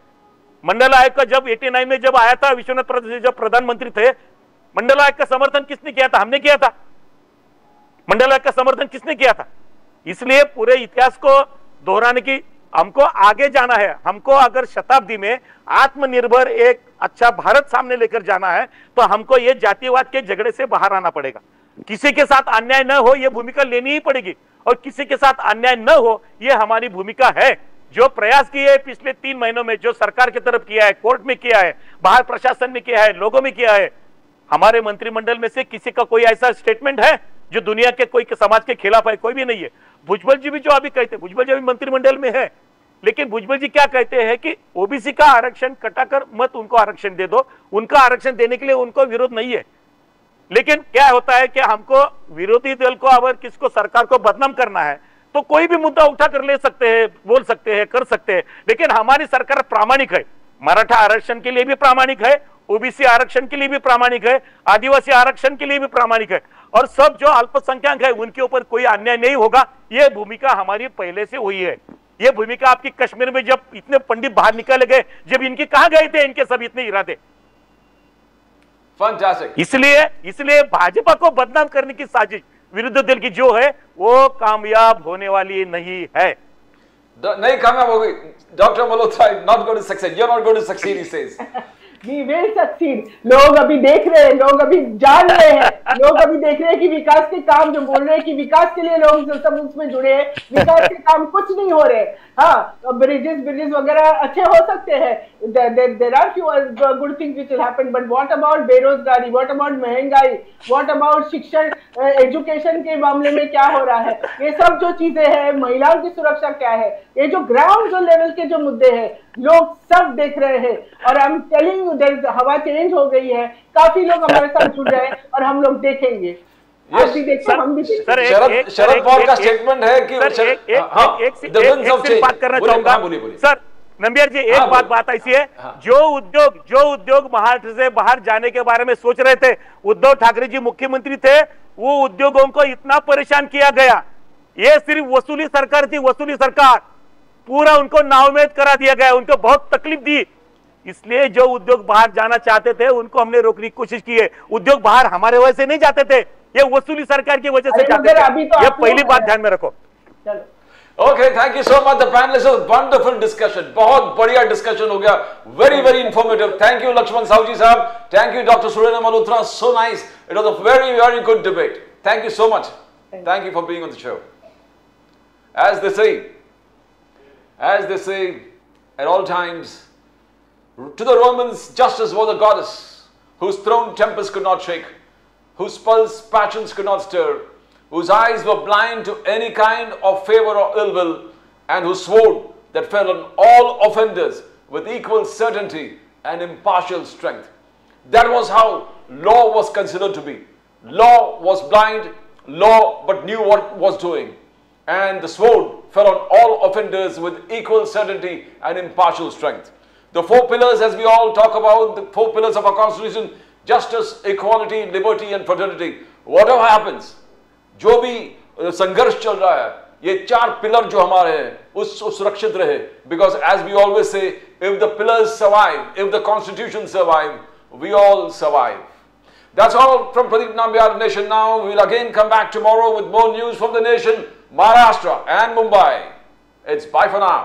मंडल आयोग का जब 89 में जब आया था, विश्वनाथ प्रसाद जब प्रधानमंत्री थे, मंडल आयोग का समर्थन किसने किया था? हमने किया था। मंडल आयोग का समर्थन किसने किया था? इसलिए पूरे इतिहास को दोहराने की, हमको आगे जाना है। हमको अगर शताब्दी में आत्मनिर्भर एक अच्छा भारत सामने लेकर जाना है तो हमको ये जातिवाद के झगड़े से बाहर आना पड़ेगा। किसी के साथ अन्याय न हो, ये भूमिका लेनी ही पड़ेगी, और किसी के साथ अन्याय न हो, ये हमारी भूमिका है। जो प्रयास किए हैं पिछले 3 महीनों में, जो सरकार की तरफ किया है, कोर्ट में किया है, बाहर प्रशासन में किया है, लोगों में किया है, हमारे मंत्रिमंडल में से किसी का कोई ऐसा स्टेटमेंट है जो दुनिया के कोई समाज के खिलाफ है? कोई भी नहीं है। भुजबल जी भी जो अभी कहते हैं, भुजबल जी अभी मंत्रिमंडल में है, लेकिन भुजबल जी क्या कहते हैं कि ओबीसी का आरक्षण कटाकर मत उनको आरक्षण दे दो, उनका आरक्षण देने के लिए उनको विरोध नहीं है। लेकिन क्या होता है कि हमको विरोधी दल को अगर किसको सरकार को बदनाम करना है तो कोई भी मुद्दा उठा कर ले सकते हैं, बोल सकते हैं, कर सकते हैं, लेकिन हमारी सरकार प्रामाणिक है। मराठा आरक्षण के लिए भी प्रामाणिक है, ओबीसी आरक्षण के लिए भी प्रामाणिक है, आदिवासी आरक्षण के लिए भी प्रामाणिक है, और सब जो अल्पसंख्यक है उनके ऊपर कोई अन्याय नहीं होगा। ये भूमिका हमारी पहले से हुई है। ये भूमिका आपकी कश्मीर में जब इतने पंडित बाहर निकाले गए, जब इनके कहां गए थे इनके सब इतने इरादे? फैंटास्टिक। इसलिए भाजपा को बदनाम करने की साजिश विरुद्ध दल की जो है वो कामयाब होने वाली नहीं है। नहीं कामयाब होगी। Doctor Malhotra not going to succeed, you are not going to succeed, he says. We will succeed। लोग अभी देख रहे हैं, लोग अभी जान रहे हैं, लोग अभी देख रहे हैं कि विकास के काम जो बोल रहे हैं कि विकास के लिए लोग सब उसमें जुड़े हैं, विकास के काम कुछ नहीं हो रहे। हाँ, ब्रिजेस वगैरह अच्छे हो सकते हैं, there are few good things which will happen, but what about बेरोजगारी, what about महंगाई, what about शिक्षण, एजुकेशन के मामले में क्या हो रहा है? ये सब जो चीजें हैं, महिलाओं की सुरक्षा क्या है, ये जो ग्राउंड जो लेवल के जो मुद्दे हैं, लोग सब देख रहे हैं। और आई एम टेलिंग यू, हवा चेंज हो गई है, काफी लोग हमारे साथ जुड़ रहे हैं और हम लोग देखेंगे। आप भी देखो, हम भी देखेंगे। शरद पवार का स्टेटमेंट है कि एक बात करना चाहूंगा सर नंबियार जी, एक बात ऐसी है, जो उद्योग महाराष्ट्र से बाहर जाने के बारे में सोच रहे थे, उद्धव ठाकरे जी मुख्यमंत्री थे, वो उद्योगों को इतना परेशान किया गया। ये सिर्फ वसूली सरकार थी, वसूली सरकार, पूरा उनको नाउम्मीद करा दिया गया, उनको बहुत तकलीफ दी। इसलिए जो उद्योग बाहर जाना चाहते थे उनको हमने रोकने की कोशिश की है। उद्योग बाहर हमारे वजह से नहीं जाते थे, ये वसूली सरकार की वजह से जाते थे। ये पहली बात ध्यान में रखो। Okay, thank you so much the panellist, wonderful discussion, बहुत बढ़िया डिस्कशन हो गया, very very informative. Thank you Laxman Sahu ji साहब, thank you doctor Surendra Malhotra, so nice, it was a very very good debate, thank you so much, thank you for being on the show. As they say at all times, to the Romans justice was a goddess, whose throne tempest could not shake, whose pulse passions could not stir, whose eyes were blind to any kind of favor or ill will, and whose sword that fell on all offenders with equal certainty and impartial strength. That was how law was considered to be. Law was blind, law but knew what was doing. And the sword fell on all offenders with equal certainty and impartial strength. The 4 pillars, as we all talk about, the 4 pillars of our constitution, justice, equality, liberty and fraternity. Whatever happens, जो भी संघर्ष चल रहा है, ये 4 pillar जो हमारे हैं, उस सुरक्षित रहे. Because as we always say, if the pillars survive, if the constitution survive, we all survive. That's all from Pradeep Nambiar Nation Now. We'll again come back tomorrow with more news from the nation, Maharashtra and Mumbai. It's bye for now.